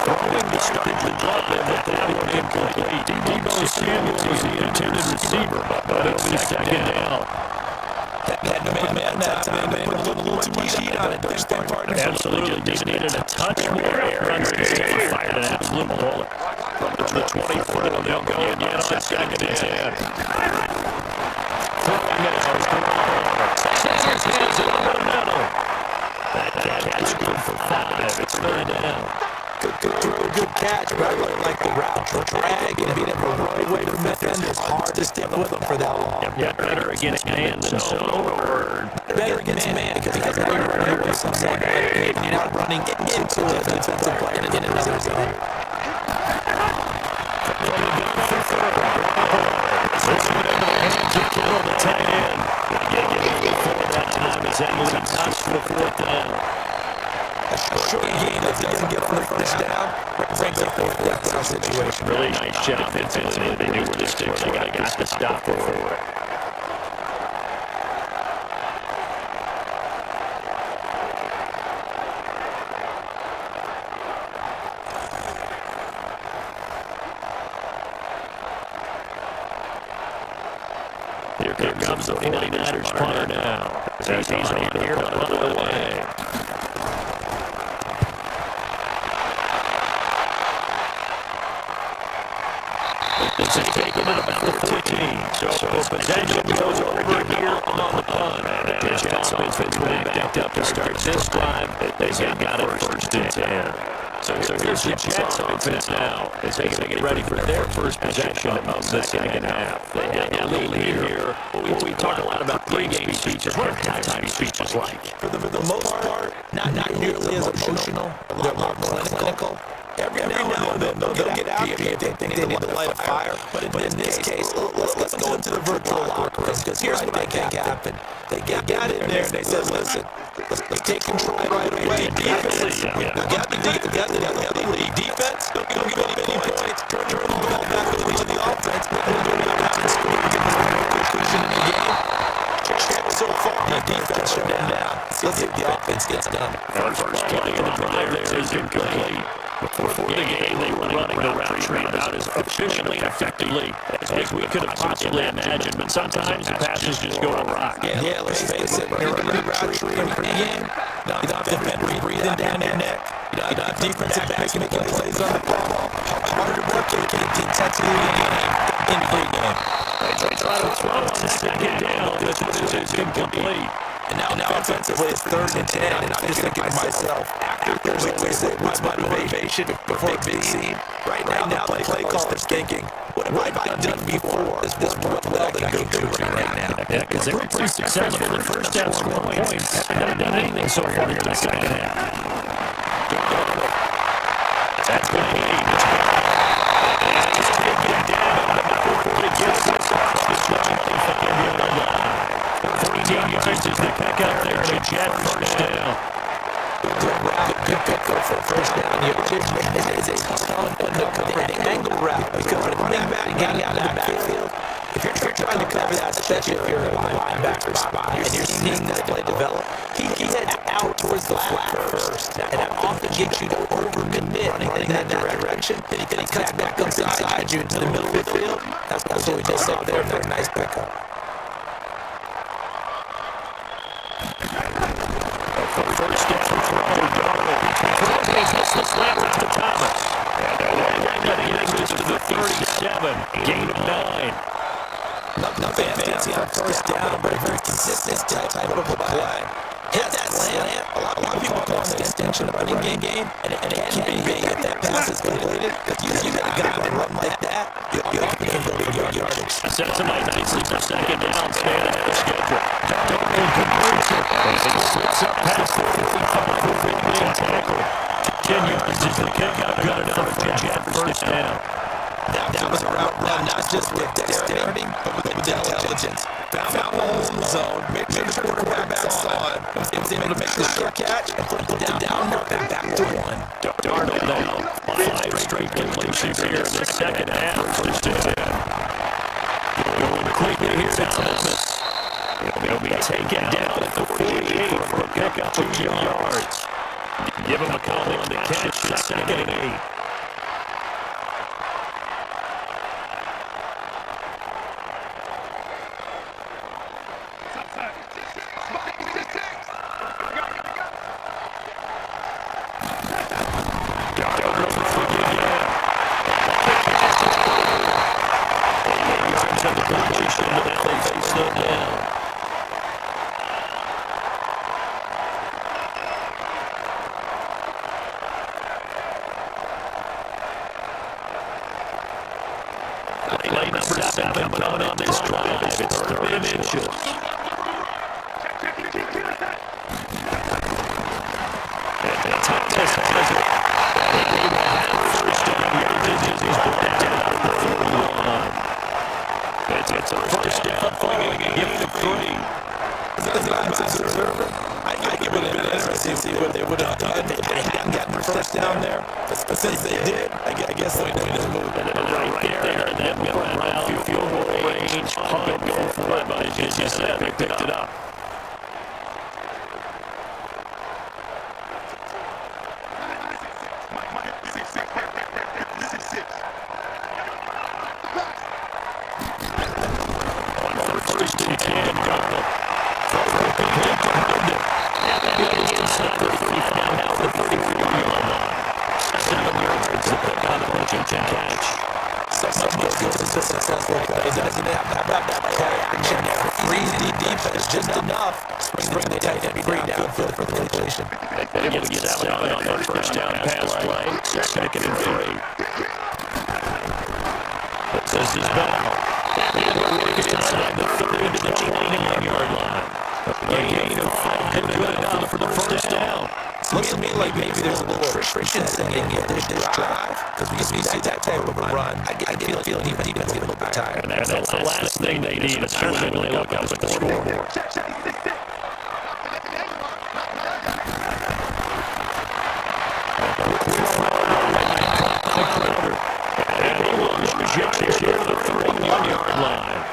Throwing the start to drop in, but that one incomplete. Debo Samuel was the intended receiver, but it'll be second down. Had no man that time, and put a little too much heat on it. Absolutely needed a touch more air under his tank. Fired an absolute bullet. From the 24, they'll go again on second and 10. 3 minutes to Scissors hits it over the middle. That catch good for 5. It's 3rd down. Good catch, but I really like the route drag and being able to run away from defenders. Hard to stick with them for that long. Better against man than zone or better against man because now you're running away from somebody and you're not running into a defensive player in another zone. The tight end. Before that time, it's able to touch for 4th down. A short gain doesn't get on the first down. Brings up 4th down situation. Really nice job defensively. They knew where to stick, so they got to stop for it. Here comes the 49ers punter now. As he's on here to punt it away. This is taken at about 15. So possession goes over here on the punt. And the Jets offense backed up to start this drive. They got it 1st and 10. So here's the Jets offense now as they get ready for their first possession of the second half. They have a lead here. We talk a lot about pregame speeches. What are halftime speeches like? For the most part, not nearly as emotional. They're a lot more clinical. Every now and then they'll get out here if they think they need to light a fire. But in this case, let's go into the virtual locker room because here's what I think happened. They got in there and they said, listen, let's take control right away. Defense, we got the lead. Defense, don't give any points. Turn the ball back to the offense. And we're going to score and get the conclusion in the game. Check so far. The defense shut down. Let's see if the offense gets done. First play of the drive there is incomplete. Before the game, they were running the route tree about as efficiently and effectively as we could have possibly imagined. But sometimes the passes just go awry. Yeah, let's face it. You're running the route tree in the game. You don't have defenders breathing down their neck. You don't have defensive backs making plays on the ball. Harder to replicate the intensity of the game in pregame. They try to throw on the second down. This one is incomplete. And now offensively, it's 3rd and 10, and I'm just thinking to myself, after what's my motivation before a big scene? Right now, the play caller's thinking, what have I done before? Is this what I can go do right now? Yeah, because they were pretty successful in the first half scoring points. Haven't done anything so far in the second half. That's going to be He's taken down before he gets across the 25-yard line. 14 yards as they pick up there to Jet 1st down. Good pickup for 1st down. It's a tough the angle route because when running back and getting out of the backfield, if you're trying to cover that, especially if you're in a linebacker spot and you're seeing this play develop, he heads out towards the flat first, and that often gets you to over-commit running that direction. Then he cuts back up inside you into the middle of the field. That's what we just saw there. Very nice pickup. First down throw, Darnold between the slant to Thomas. And getting this to the 37, gain of 9. Nothing fancy on 1st down, but a very consistent type of a play. Hit that slant. A lot of people call it an extension of running game, and it can be if that pass is completed. Because you got a guy that run like that, you have to get big yardage. Sets him up nicely for 2nd down, staying ahead of schedule. Darnold converts it. He slips up past the 45 for a big tackle. 10 yards is the kickout. Good enough for Jet 1st down. That was a route run, not just with dexterity, but with intelligence. Found the hole in the zone, made sure the quarterback saw it, was able to make the short catch, and put it down, back to 1. Darnold now, 5 straight completions here in the second half. 1st and 10. Going quickly here to Thomas. He'll be taken down at the 48 for a pickup of 2 yards. Give him a call on the catch, 2nd and 8. Play number 7 coming on this drive. It's 3rd and inches. And it's a test hazard. First down here. This is brought down at the 31. It's a first down going again to 3. As an observer, I think it would have been interesting to see what they would have done if they hadn't gotten first down there. But since they did, I guess they would have moved. Right there, and then going around field goal range. Punt, go for it, but as you said, they picked it up. On first and 10, Darnold. Inside the 35, now the 34-yard line. 7 yards to pick on the catch. Sometimes it's a successful play, doesn't it? That play action there. Freeze defense just enough. Bring the tight end free downfield for the completion. Able to get 7 on the first down pass play. 2nd and 3. This is Bell. Inside the 30 to the 29-yard line. A gain of 5. Good enough for the first down. Looks to me like maybe there's a little frustration setting in this drive because we see that type of a run. I feel even get a little bit tired. And that's the last thing they need, especially when they look up at the scoreboard. And he launches here to the 31-yard line.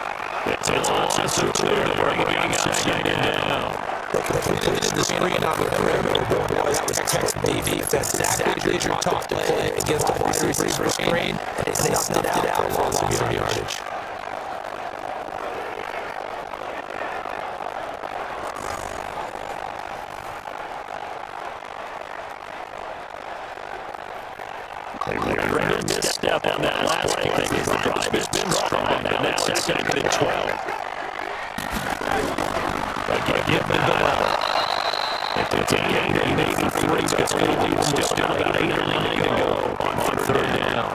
It's a loss of 2 to bring it outside down. Completed the screen on the perimeter. Boys, that was textbook defense. Exactly as you're taught to play against a wide receiver screen, and they snuffed it out for a loss of yardage. They really did misstep on that last play because the drive has been strong. And that's 2nd and 12. Give them the level. If it's a gain, maybe 3 gets the lead. Still got about 8 or 9 to go on 3rd down.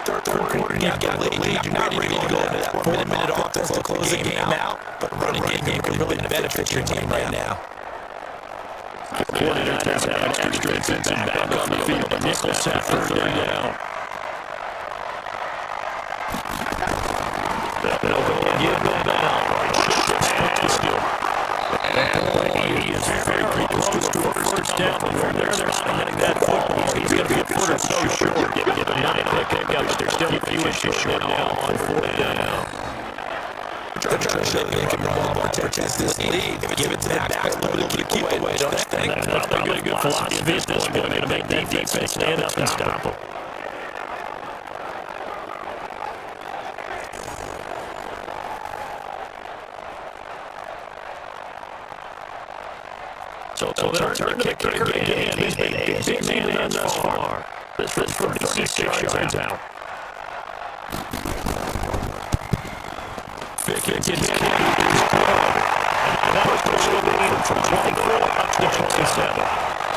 Third quarter, you got the lead. You're not ready to go to that 4-minute offense to close the game out. But running game can really benefit your team right now. The 49ers have an extra defensive back on the field. The Nichols at 3rd down. They'll go and give them down. He is very close to a first down. From there, they're not getting that football. He's going to be a foot or so short. Give it a 9 pick up, but they're still a few inches short now on 4th down. They're trying to show they can protect this lead. Give it to that back a little bit keep away, don't you think? That's probably a good philosophy at this point to make that defense stand up and stop them. So turn the kicker again. He's been a big man thus far. This was 36 yards out. Pickens is good. That was from 24 up to 27.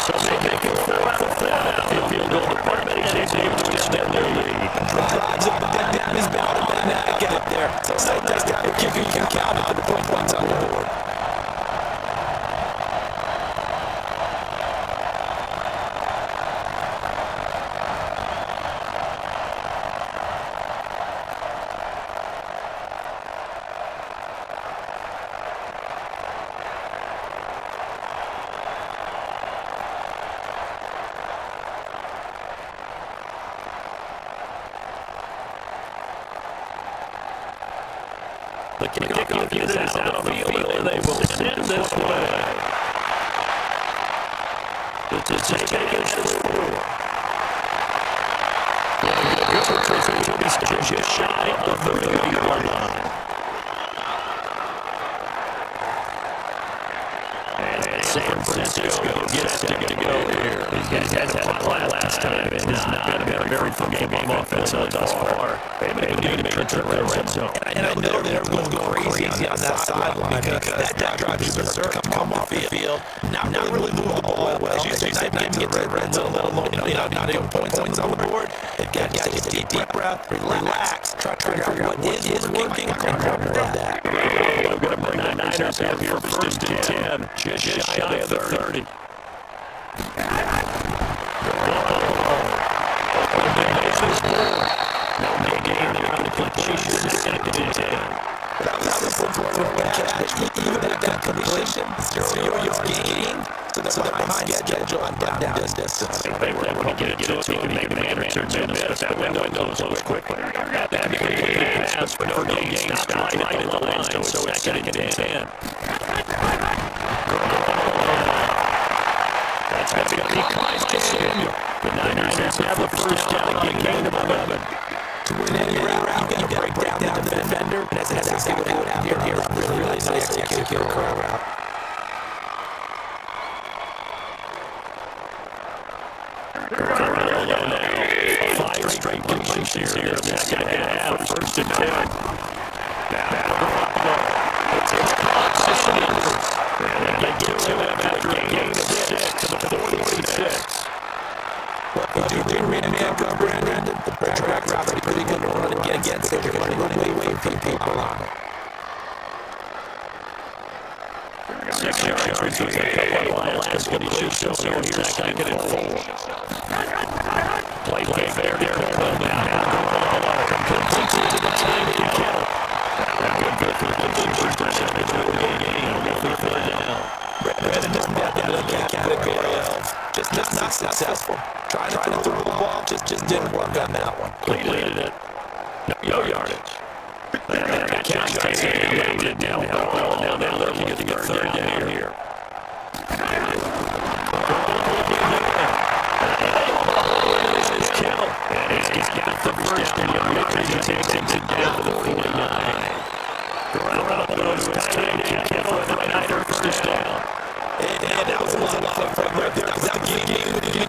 So they make it 4 out of 5. The field goal department is able to extend their lead. Drives up and down his belt and then get it there. So that's the kicker you can count on the points on the board. The kickoff is out of the field, and they will send this way. This is taken as 4. Good return, just shy of the 30-yard line. And San Francisco gets to go here. These guys had a punt last time. It has not been a very fun game on offense thus far. They've been able to enter the red zone. And I know they're going to go crazy on that sideline because that drive is come off the field, not really move the ball well. As you say, not get to the red zone, let alone not even points on the board. They've got got to take a deep breath, relax, try to figure out what is working, and run with that. We're going to bring the Niners out here first and 10. Just shy of the 30. No big gain there on the completion. Second and 10. That was a simple catch. Even at that completion, 0 yards gained. So they're behind schedule on down distance. They were able to get it to him. Make the manager to miss. That window closed quickly. That complete pass, but no gain. Stopped right at the line. So it's second and 10. That's going to be close to Samuel. The Niners have the first down on a gain of 11. To win any route, you got to break down the defender. And that's exactly what happened here. Really nice execute route. Five straight completions here in the second half. First and 10. It's and they get to him after a gain of 6 to the 46. They read man cover, Brandon. The track route pretty good to run against it. You're running way from people on it. 6 yards between the couple of last completions. So here's second and 4. Play fair. Complete to the time to kill. Good for the first percentage of the game. It'll be third down. Brandon doesn't have that category of just not successful. Trying to throw the ball just didn't work on that one. Completed it. No yardage. Catch it down. Now they're looking to get third down here. It's Kittle. And he's got the first down. He takes it down to the 49. Around those tiny Kittle and the Niners first down. And that was a lot of fun right there. That was the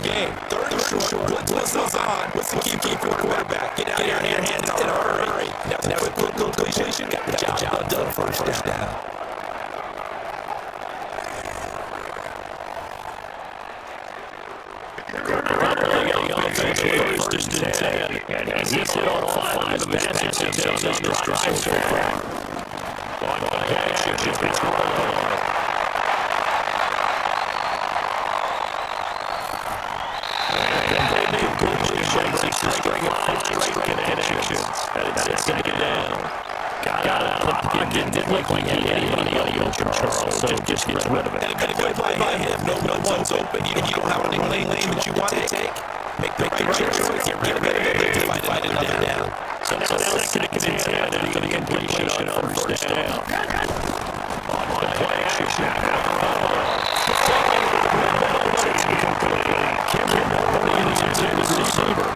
game. Third and short. Whistles on. Whistle keep the quarterback. Get out of your hands in a hurry. Now quick completion. Got the job done. First down. First and 10. And he's hit all 5 of his passing attempts on this drive so far. On the catch, it's rolling. String of 5 straight connections. That's second down. Got out of the pocket. Didn't look like he had anybody open, Charles, so just gets rid of it. And a good play by him. No one's open. You don't have any lane that you want to take. Make the right choice. Get rid of it. To find another down. So now second and 10 after the completion on first down. On play action. Cameron Moore is the receiver.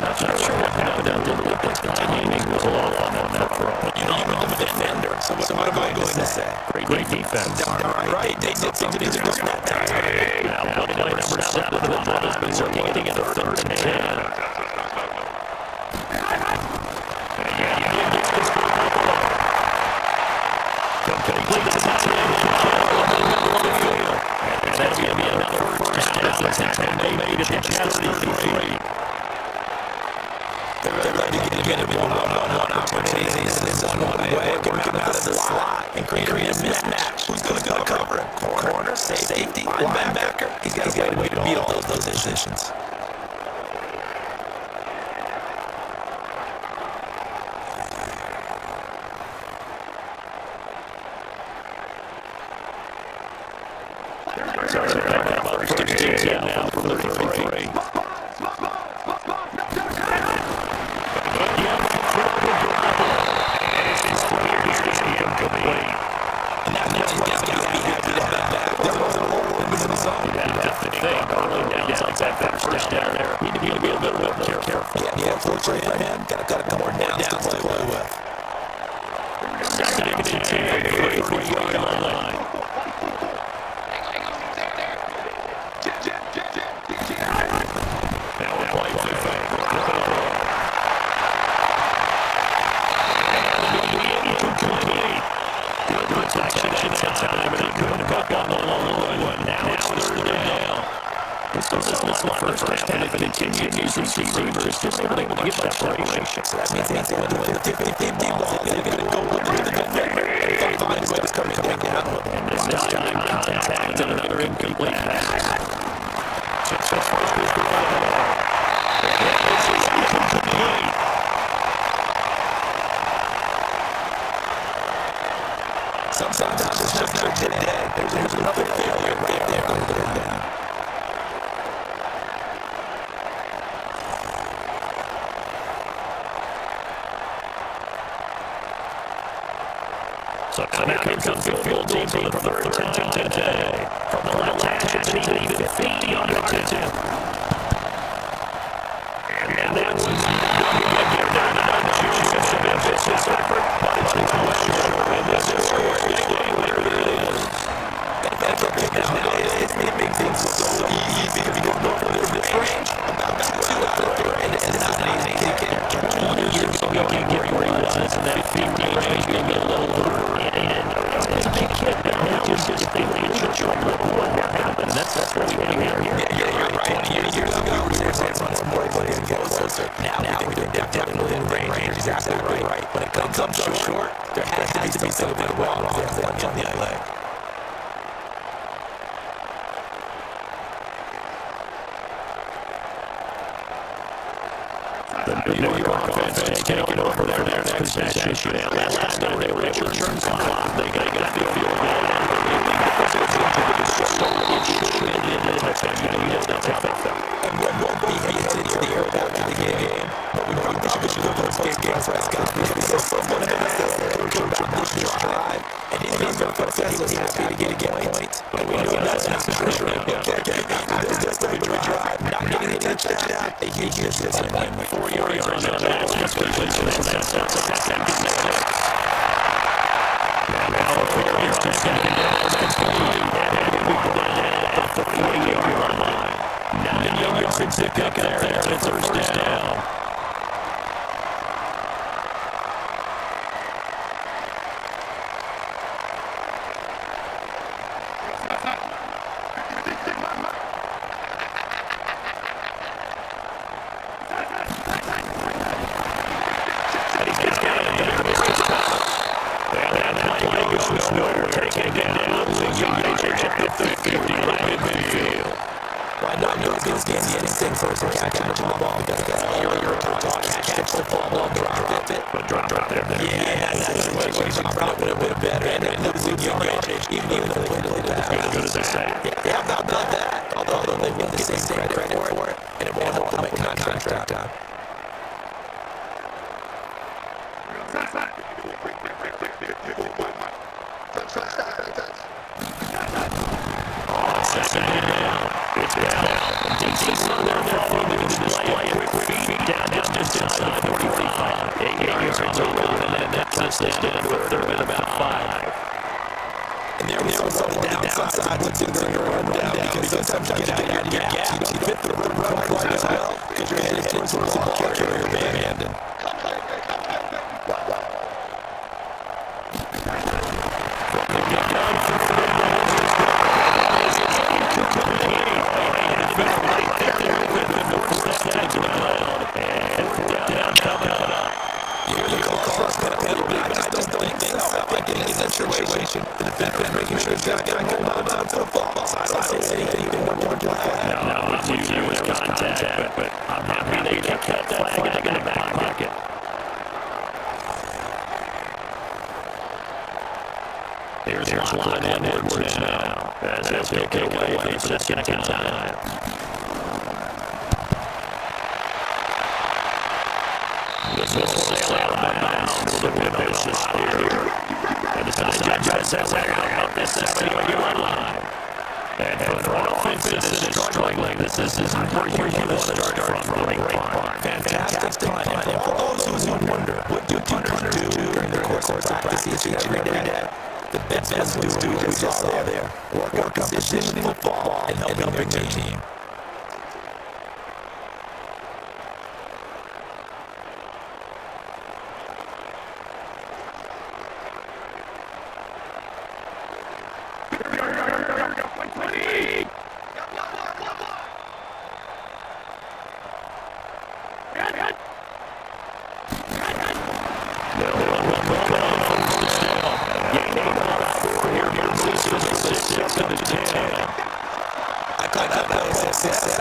Not sure what happened out there, but the timing was off on that throw. You know, I'm a defender, so what am I going to say? Great defense. Right, they did something to do that time. Now, play number 7 of the drive, but they're getting it a third and 10. Complete to the and that's going to be another first down. And they made it to 33. They're ready to get a one-on-one opportunity. This is one way, working out of the slot and create a mismatch. Who's going to cover it? Corner, safety, linebacker. He's got to way to beat all of those decisions. So they're back up first and 10 now from 33. First down there. Need to be a little bit more careful. Yeah, unfortunately for him, got a couple more downs to play with. Second and 10, 33-yard line. Now we're playing for the fake. Incomplete. Good protection in time, and he couldn't hook on the long one. Now it's third down. This is the first half, and they continued to use receivers, just not able to get separation. So that means they have to win the 50-50 balls. They're going to go over to the defender and find what's coming down. And this time, contact and another incomplete pass. Just the first is the ball. This is incomplete. Sometimes it's just not today. There's another failure right there on third down. So now here comes the field team for the third time today. From the left hash to the 50-yard attempt. And that was It makes things so easy because you don't know from this range about and it's not an easy kick. years ago, you get where he was, and that 50 range gave me a little and now just think you're what happened. That's what we have here. Yeah, you're right. 20 years ago, we were saying run some more plays and get closer. Now we think they're definitely within range. You're exactly right. When it comes up short, there has to be something wrong with the play. The New York offense taking over their next possession. Last time they were able to turn some clock, they got the field goal. And we won't be headed to the airport to the game, but we probably should go to the game for us because someone has to coach about this drive, and he's going to put us happy to get points. And we know that's not the first round. After this delivery drive, not getting a touchdown, a huge disappointment. 4 yards on that. That's what it the 40-yard line. 9 yards to pick up there. It's first down. I caught that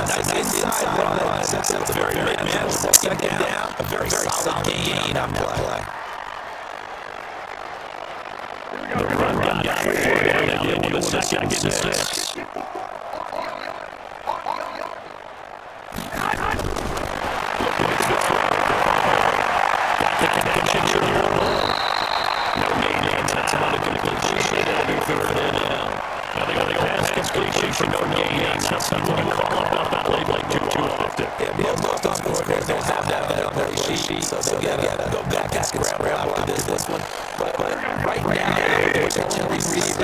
nice inside run. That's a very manageable second down. A very solid gain on play. The run got with a second and 6. So they gotta go back and scramble after this one. But right now, they're telling receivers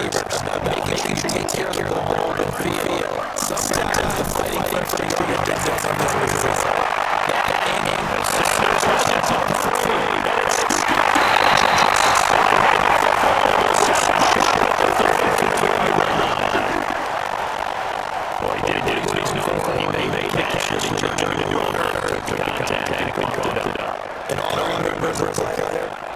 making sure you take care of the ball and field. Sometimes the fighting for your distance on the result. And all I remember is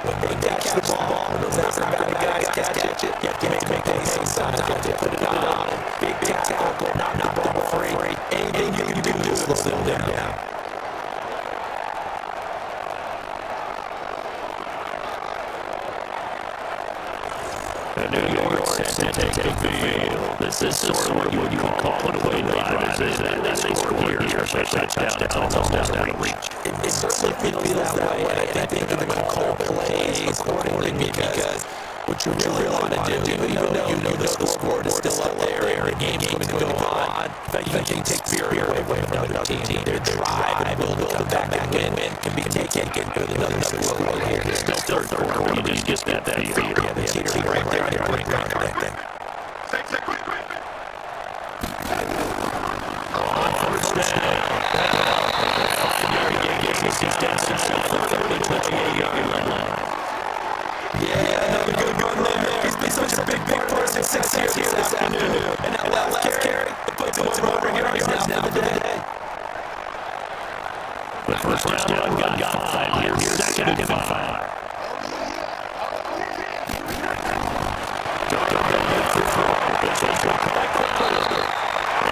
when they catch the ball, when those outside guys catch it, you have to make things sound good to put it on. Big tackle, knock the ball free. Anything you can do to slow them down. The New York set to take the field. This is sort of what you would call an away drive, isn't it? They score here, such a touchdown, it's almost out of reach. It certainly feels that way, and I think they're going to call plays accordingly because what you really want to do, even though you know the scoreboard is still up there and the game's going to go on, but you can take fear away from another team. Their drive and will come back and win can be taken with another score right here. It's still third quarter, you just get that field. Yeah, the team right there on the brink of that thing. On first down. Yeah, another good run there. He's been such a big part of success here this afternoon. And that last carry, it puts him over yards now for the day. The first down got 5. Here's second and 5.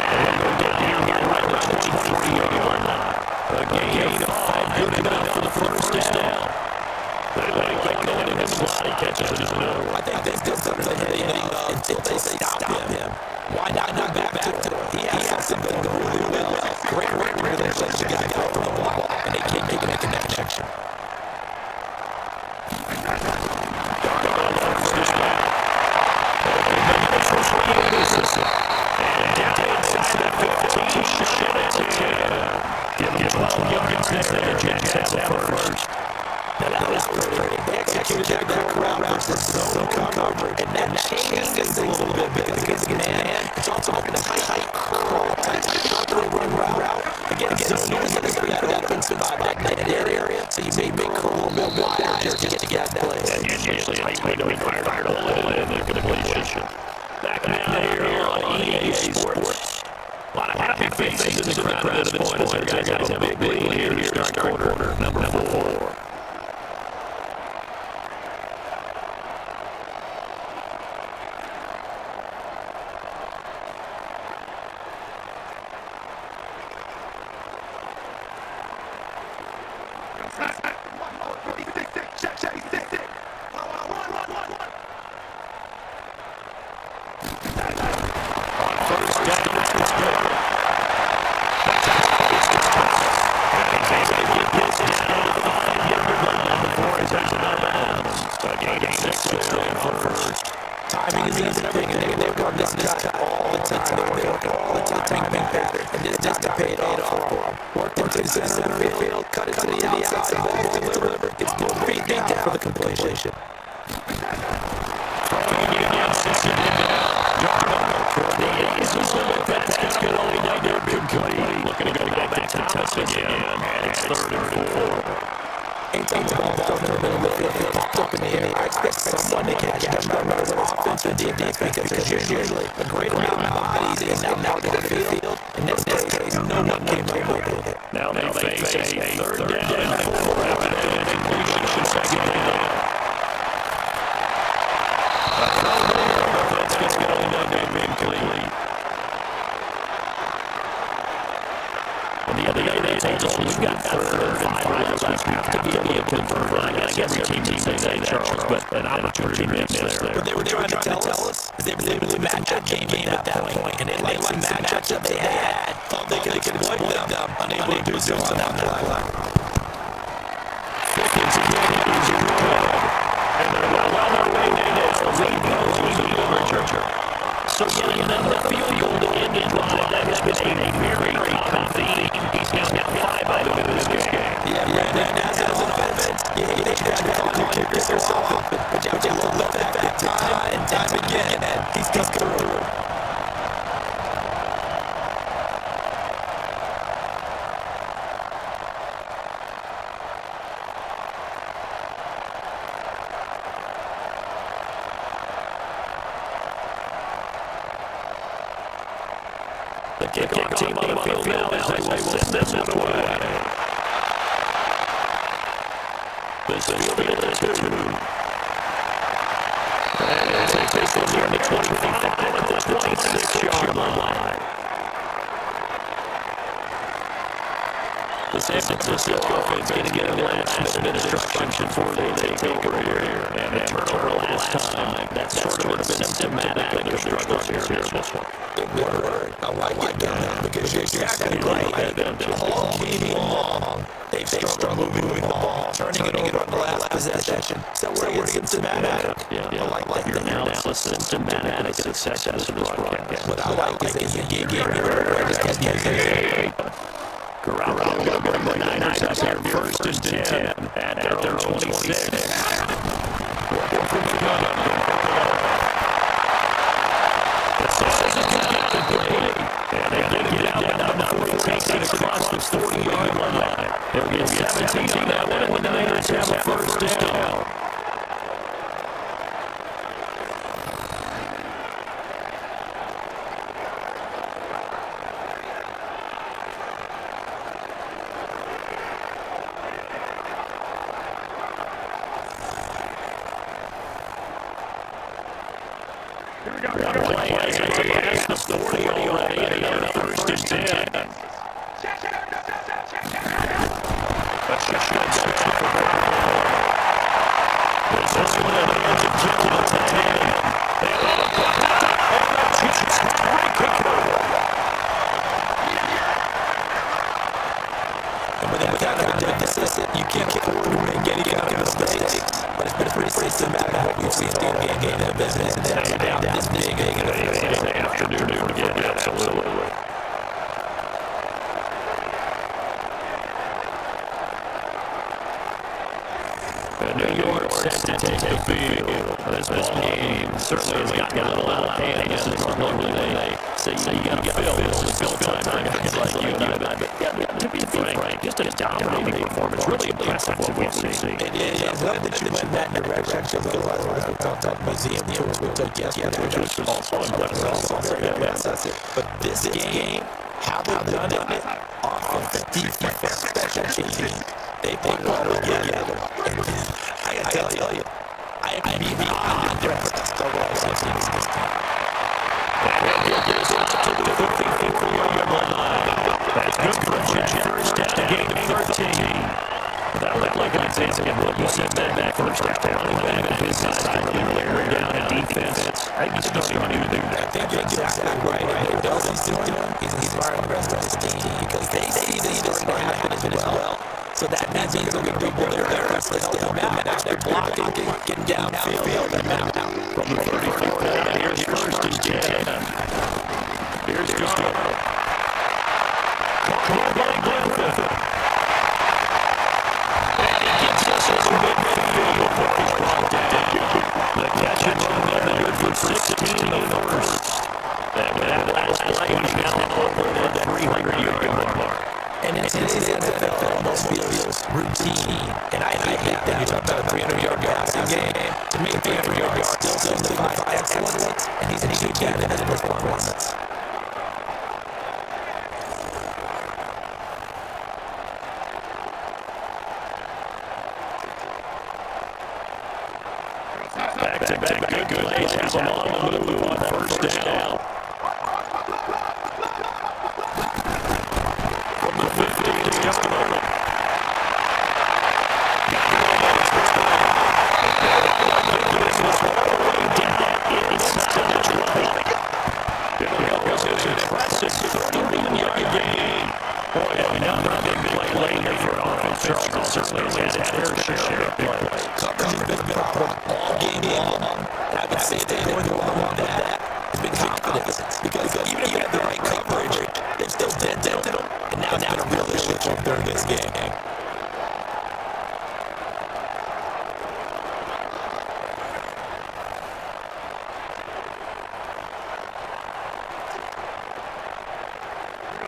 And we're down here right at the 23-yard line. A gain of 5. Good enough for the first down. They like going in the slot. He catches it as well. I think they still something until they stop him. Why not go back to it? He has something going really well. Great relationship guy from the block, and they can't make a connection. Give him 12 yards instead of Jets out first. That was pretty. They executed that crowd versus zone coverage, and that changes things a little bit because man, it's also a tight curl, tight run route against zone. That opens that dead area, so you may make curl a little bit wider just to get that place. And usually a tight window fired all the way in the completion. Back now here on EA Sports. A lot of happy faces in the crowd at this point. Our guys have a big lead here to start quarter number 4. Timing is everything, and they've done this all the time. They work all the time, pattern, and this time paid off for them. Worked into the center field, cut it to the outside, ball delivered. It's good feet down for the completion. Looking to go back to touch again, and it's 3rd and 4. Anytime the ball thrown in the middle of the field, it popped up in the air. I expect someone to catch it. I'm not really offense or defense because there's usually a great amount of bodies and now to the field. In this case, no one came up with it. Now they face a 3rd We've got third and five left. We have to be able to convert. I guess every team would say that, Charles, but an opportunity missed there. What they were trying to tell us is they were able to match up game at that point, and they liked the matchup they had. Thought they could exploit them, unable to do so on that play. It's a good. And they're well on their way now. Lead goes to the Archer. So getting them the field ended drive. That has been a very common theme. He's now got 5 out of it in this game. Yeah, Brandon, as an offense, you hate that you have to call your kicker so often, but you have to look at that time and time again, and he's come through. The kickoff team on the field now as they will send this one away. This is field at 2. And they take this one near the 25 at the 26-yard line. The San Francisco offense going to get a last minute instruction before they take over here. And a turnover last time. That's sort of symptomatic of their struggles here in this one. I like it down because you're exactly right. All game long, they've struggled moving the ball, turning it over on the last possession. So we're symptomatic. Yeah, I like that. Your analysis symptomatic success of this broadcast. What I like is that you gave me just as music. Garoppolo going to bring the Niners up here first and 10 at their 26. And they get it out before he takes it across the 40-yard line. They'll get 17 on that one, and the Niners have a first down. You can't get through and get out of mistakes, but it's been pretty systematic what we've seen all game in the business, and that's down this big in the afternoon again, absolutely. New York set to take the field. This ball game certainly has gotten a little out of hand. This is normally they say you got to fill time for guys like you and I. But to be frank, just a dominating performance. Really impressive what we've seen. It is glad that you went in that direction. Because otherwise, we're talking about museum tours we took yesterday, which was also impressive. That's it. But this game, how they've done it, offense, defense, special teams, they put it all together. I gotta tell you, I am beyond impressed by what I've seen in this game. That's good for a first down. Gain of 13. That looked like an example of what you said back first down. Running back on his side, really wearing down a defense. I think he's starting to do that. I think you're exactly right. And what else he's doing, he's inspiring the rest of his team because they see this is going to happen as well. So that means they're going to double their efforts to help him out as they're blocking, getting downfield. From the 34, here's first and 10. Here's Garner. Caught by Griffin. And he gets us into midfield before he's brought down. The catch and run there good for 16 in the first. And that last play, he's now over that 300-yard mark. And in today's NFL, almost feels routine. And I hate that when you talk about a 300-yard passing game. To me, 300 yards still signifies excellence, and he's achieved that in his performance. Back-to-back good plays. Has him on the move on first down. From the 50, it's just Charles certainly has had his fair share of big plays. Coverage has been a problem all game long. I would say they're going to want that. It's been confidence because even if you have the right coverage, they've still dented them. And now it's been a real issue during this game.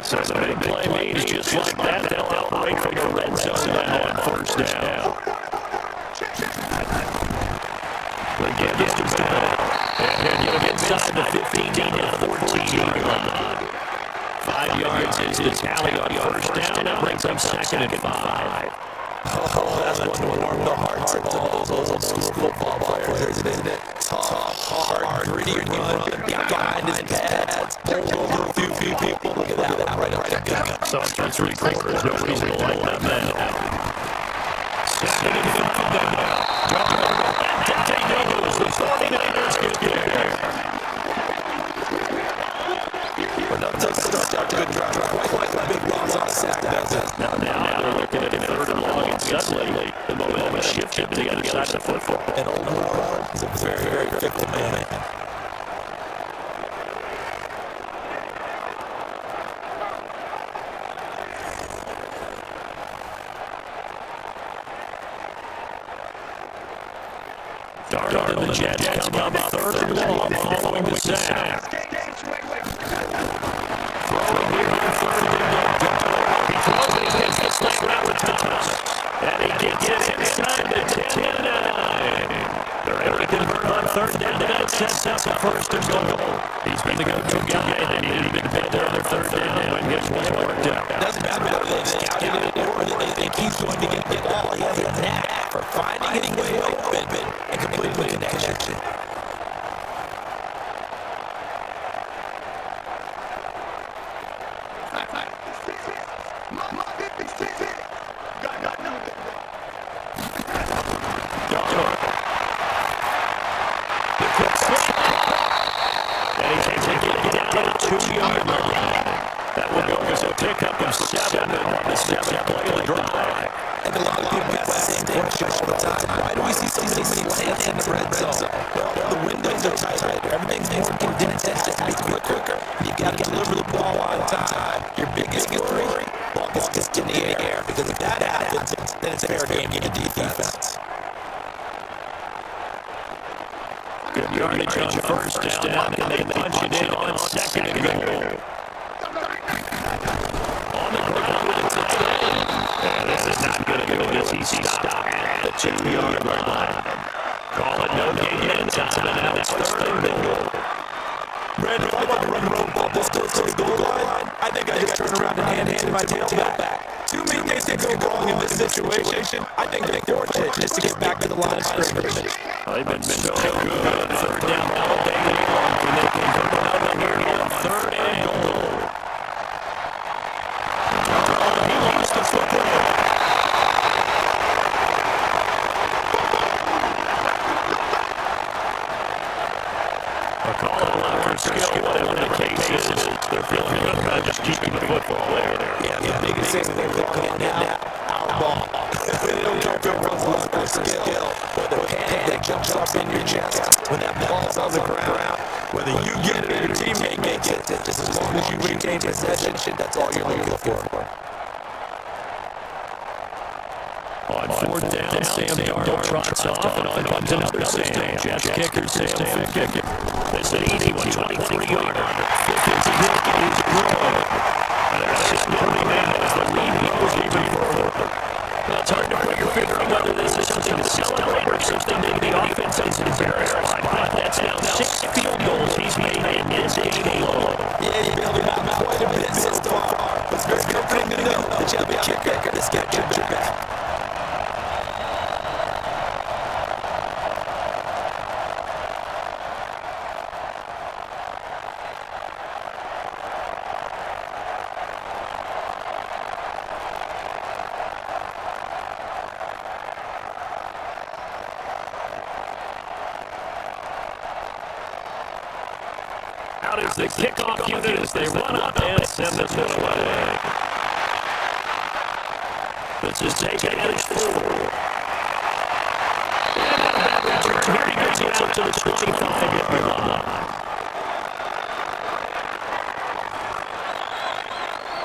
So the big play means just like that, they'll operate from the red zone now on first down. Again, Mr. Bell. And he'll get inside the 15 down to the 14-yard line. 5 yards is the tally on first down. That brings up 2nd and 5. Oh, that's one to warm the hearts of all those old school football players, isn't it? Tough, hard, gritty run, behind his pads, pulled over a few people. Look at that right up the gut. So through 3 quarters, no reason to like that man. 2nd and 5 now. Dropping over to Daniels. The 49ers get there. Start a good drive. Quite a big loss on the sack. Now they're looking at a 3rd and long, and suddenly the momentum has shifted to the other side of the football. And Old is a very, very fickle man. Dart and the Jets come up 3rd and long following the sack. Throwing here on 3rd and long. He throws it against the slant route to Thomas. And he gets it inside the 10-9. They're able to convert on 3rd down. That sets up a 1st and goal. He's been the go-to guy. They needed him to hit there on their 3rd down when his play worked out. Doesn't matter whether they've scouted it or they think he's going to get the ball. He has a knack for finding his way open and completing the connection. And he's able to get it down to the 2-yard line. That will go as a pickup of 7 on the 7th play of the drive. And a lot of people ask the same question all the time. Why do we see so many slants in the red zone? Well, the windows are tighter. Everything's more condensed. It has to be quicker. You've got to deliver the ball on time. Your biggest worry, ball gets in the air. Because if that happens, then it's fair game to the defense. Good yardage on first down, and they punch it in on 2nd and goal. On the ground with the 10. And this is not going to go as he stopped at the 2-yard line. Call it no gain in time, and now it's 3rd and goal. Brandon, if I want to run the road ball this close to the goal line, I think I just turn around and hand it to my tailback. Too many things can go wrong in this situation. I think they're fortunate just to get back to the line of scrimmage. They've been so good on 3rd down all day long when they convert another here on 3rd and goal. He lost the football. A call of locker skill, whatever the case is, they're feeling good about just keeping the football there. Yeah, the biggest thing they're looking at now, our ball. They don't care if it runs luck or skill. Whether panic jumps up in your chest when that ball's on the ground, whether you get it or your teammate makes it, just as long as you retain possession, that's all you're looking for. On 4th down, Sam Darnold trots off, and on comes another Sam. Jets kicker, Sam Fick. It's an easy one, 23-yarder. Fick is a hit, he's a throw. And that's just nearly made as the lead goes even further. Well, it's hard to put your finger on whether this is something to celebrate or something that the offense is embarrassed by. But that's now 6 field goals he's made in this game alone. Yeah, he's building out quite a bit so far. It's very comforting to know that you have a kicker that's got your back. Out is the kickoff unit as they run up and send this one away. This is taken at his 4. And that return here, he gets it out to the 25-yard line.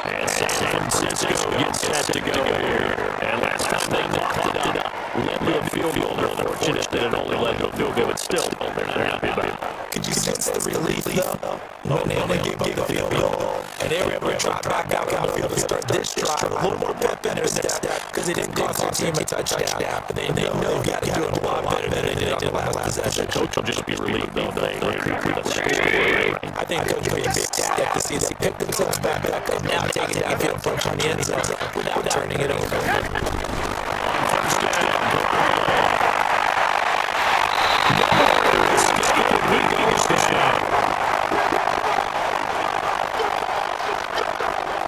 And San Francisco gets set to go here. And last time they clocked it up, led the field goal. They're fortunate that it only led to a field goal, but still, they're not happy about it. Could you sense the relief, though? When they only gave up the field goal, and they were able to drive back out on the field to start this drive, a little more pep in their step, because they didn't cost their team a touchdown, but they know they got to do it a lot better than they did on the last possession. Coach will just be relieved, though, they I think Coach will be ecstatic to see them pick themselves back up and now take it downfield, approaching the end zone without turning it over. First down.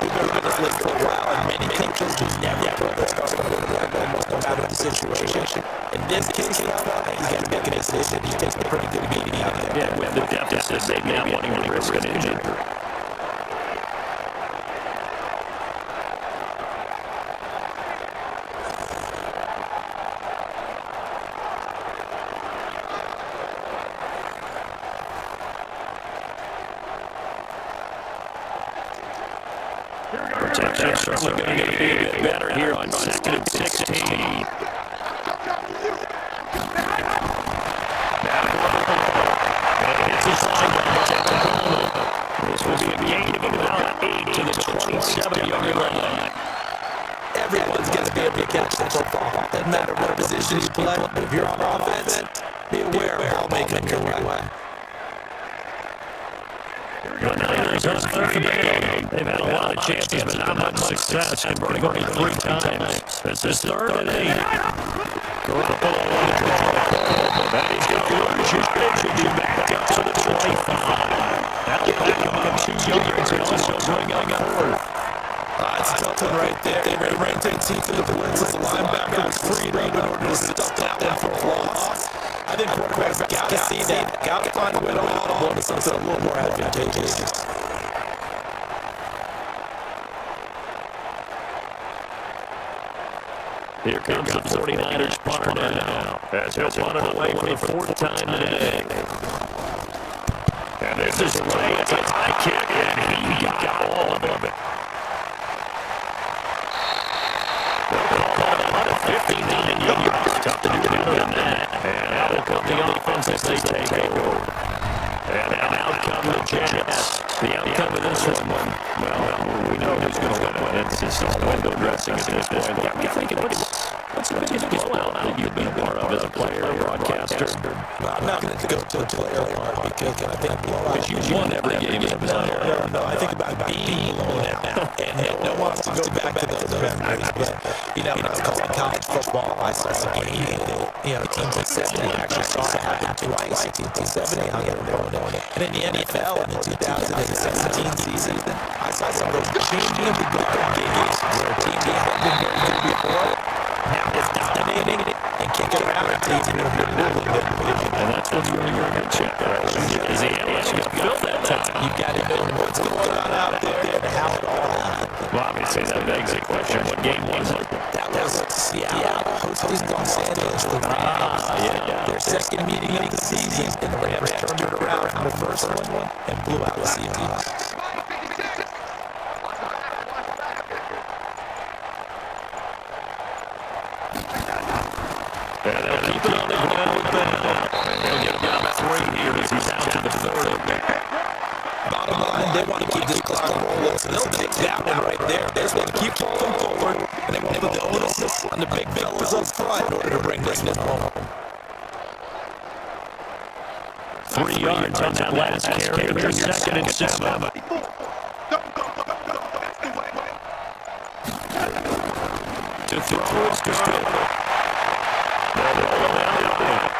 We've been on this list for a while, and many coaches do never put their starting quarterback almost no matter the situation. In this case, he's got to make a decision. He takes a pretty good beating out there. Yeah, with the deficit, maybe not wanting to risk an injury. Protection certainly going to get a bit better here on 2nd and 16. This was a gain of about 8 to the 27-yard line. Everyone's going to be able to catch that football. Doesn't matter what position you play. If you're on offense, be aware of ball making your way. The Niners on 3rd down. They've had a lot of chances, but not much success, converting only 3 times. This is 3rd and 8. Garoppolo on the draw. That is good. Should be back up to the 25. That'll back him up 2 yards and also bring up 4th. It's tough one right there. They ran 10 teeth to the blitz. The linebacker was freed up in order to stop that one for a loss. I think quarterbacks got to see that. Got to find a way to hold on to something a little more advantageous. Here comes the 49ers punter now. As he'll punt it away for the 4th time today. And this is great. It's a high kick, and he got all of it. They'll call that 159 yards. Tough to do better than that. And out will come the offense as they take over. And out come the Jets. The outcome of this one, well, we know who's going to win. It's just window dressing at this point. You're thinking, what's the biggest blowout that you've been a part of as a player or broadcaster? I'm not going to go to a player part because I think blowout. Because you won every game as a player. No, I think about being blown out. And no one wants to go back to those memories. But, when I was calling college football, I saw a game that, teams in 70 actually saw it happen twice. Teams in 70 on and in the NFL in the 2017 season, I saw some of those changing of the guard games where a team that had been very good before now is dominating and kicking around a team that have been really good. And that's what's really your good check. Is the analyst going to fill that time? You got to know what's going on out there and how it all happened. Well, obviously, that begs the question, what game was it? That was Seattle hosting Los Angeles. Their second meeting of the season, and the Rams turned it around from the first one and blew out the Seahawks. And they'll keep it on the ground with that. And they'll get about 3 here as he's out to the 3rd. Bottom line, they want to keep this clock rolling, so they'll take that one right there. They just want to keep going forward, and they want to put the onus on the big fellas up front in order to bring this one home. 3 yards on that last carry. They're 2nd and 7. To throw is good. They'll roll him out.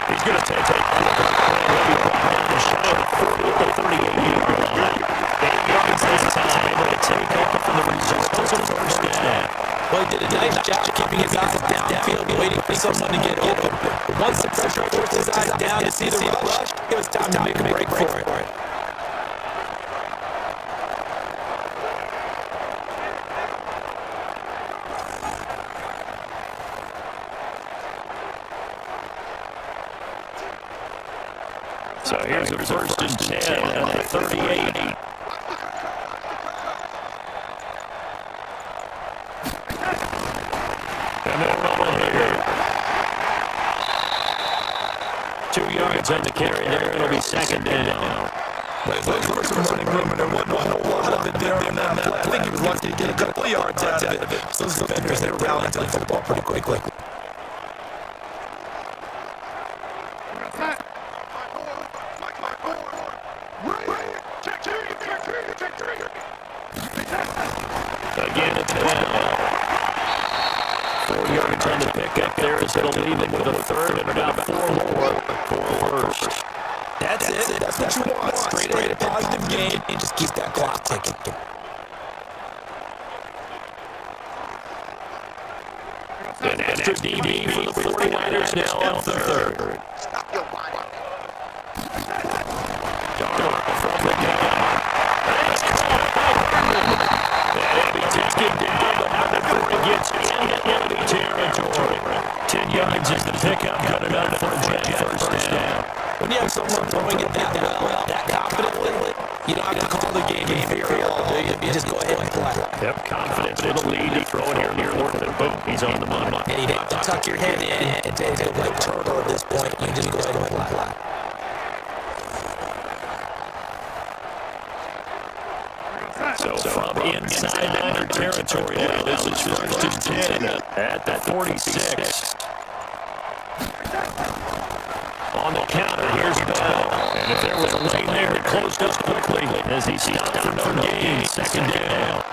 He's going to take it. He'll be brought down the shot of the 38-yard line. 8 yards this time. Able to take off from the result as a first down. Well, he did a nice job keeping his eyes downfield, waiting for someone to get open. But once the pressure forced his eyes down to see the rush, it was time to make a break for it. So here's a first and 10 at the 38. And they're running here. 2 yards on the carry there. It'll be second down. Looking for some running room, and there wasn't a whole lot of it there on that play. I think he was lucky to get a couple of yards out of it. So those defenders, they were rallying to the football pretty quickly. Again, it's down. 4 yards on the pickup there is going to leave him with a third and about 4 more for first. That's it. That's what you want. Straight ahead, positive game, and just keep that clock ticking. An extra DD for the 49ers now on third. Darnold from the gun. That's caught by Darnold. And he takes it down, but not before he gets in enemy territory. 10 yards is the pickup, cut it out for a first down. When you have someone throwing it that well, that confidently, you don't have to call the game inferior all day. You just go ahead and play. Yep, confidence in the lead. You throw it here near the fourth, and boom, he's on the money. And you don't tuck your head in and take a no turtle at this point. You just go ahead and play. So from inside Niner territory now, this is first and 10 at the 46. On the counter, here's Bell. And if there was a lane there, it closed up quickly as he stopped for no gain. Second down.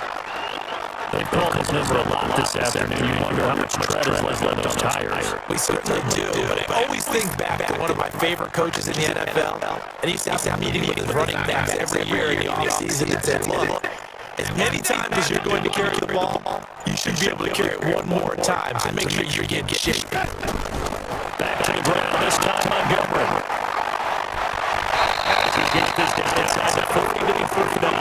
They've called his number a lot this afternoon. You wonder how much tread is left on those tires. We certainly do, but I always think back to one of my favorite coaches in the NFL. And he used to have a meeting with his running backs every year in the offseason and said, look, as many times as you're going to carry the ball, you should be able to carry it one more time to make sure you get shape. Back to the ground, this time Montgomery. As he gets this down inside the 40 to the 49.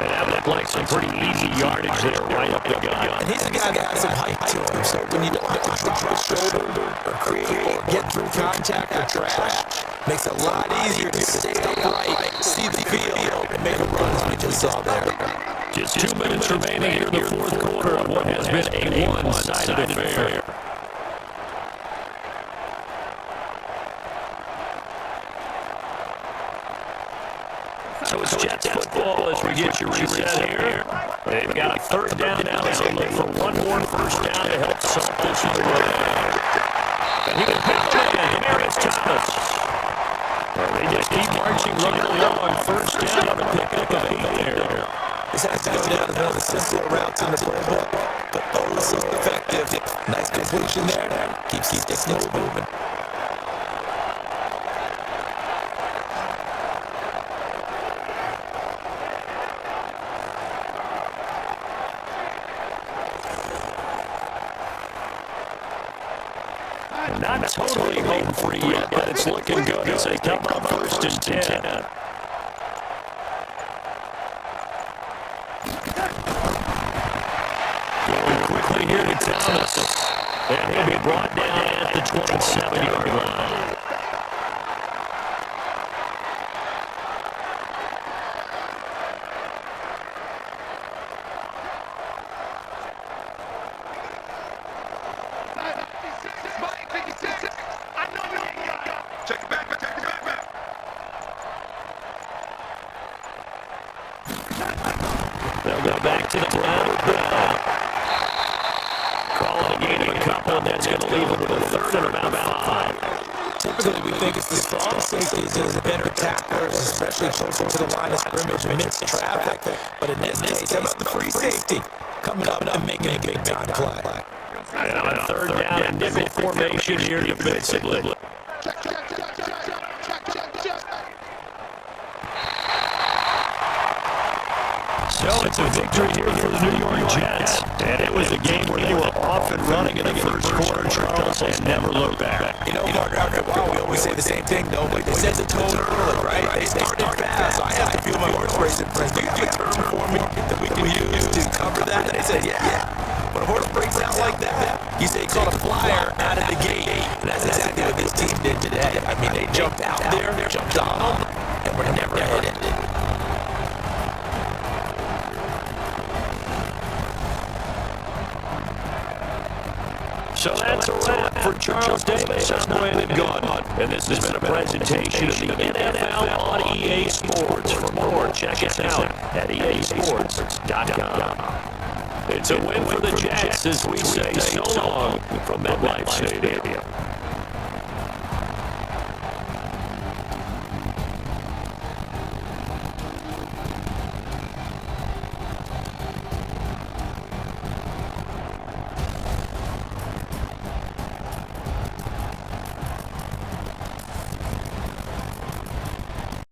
And that looked like some pretty easy yardage there, right up the gut. And he's a guy that has some height to him, so when you don't have to drop his shoulder or create or get through contact or trash, makes it a lot easier to stay upright, see the field, and make a run as we just saw there. Just 2 minutes remaining here in the fourth quarter of what has been a one-sided affair. So it's Jets football as we get your reset here. They've got a third down now as they look for one more first down to help solve this road. And he can pick up and here is Thomas. They just keep marching right along first down on the pickup of 8 there. This has to go down as one of the simpler routes in the playbook, but so effective. Nice completion there. Keeps sticks moving. Not totally home free yet, but it's looking good as they come up first and 10. Going quickly here to Thomas. And he'll be brought down at the 27-yard line. They'll go back to the ground with Bell. Calling a gain of a couple, and that's going to leave him with a third and about 5. Typically, we think it's the strong safeties and the better tacklers, especially closer to the line of scrimmage amidst traffic. But in this case, how about the free safety coming up and making a big-time play? And on a third down and nickel formation here defensively. So it's a victory here for the New York Jets. And it was a game where they were off and running in the first quarter, Charles, and never looked back. You know, after a while, we always say the same thing, though. But they set the tone early, right? They started fast. So I have to feel my horse racing. Do you have a term for me that we can use to cover that? And they said, yeah. When a horse breaks out like that, You say caught a flyer out of the gate. And that's exactly what this team did today. I mean, they jumped out there, jumped on them, and were never hit it. So that's a wrap for Charles Davis. I'm Brandon Gunn. And this has been a presentation of the NFL on EA Sports. For more, check us out at easports.com. It's a win for the Jets as we say so long from MetLife Stadium.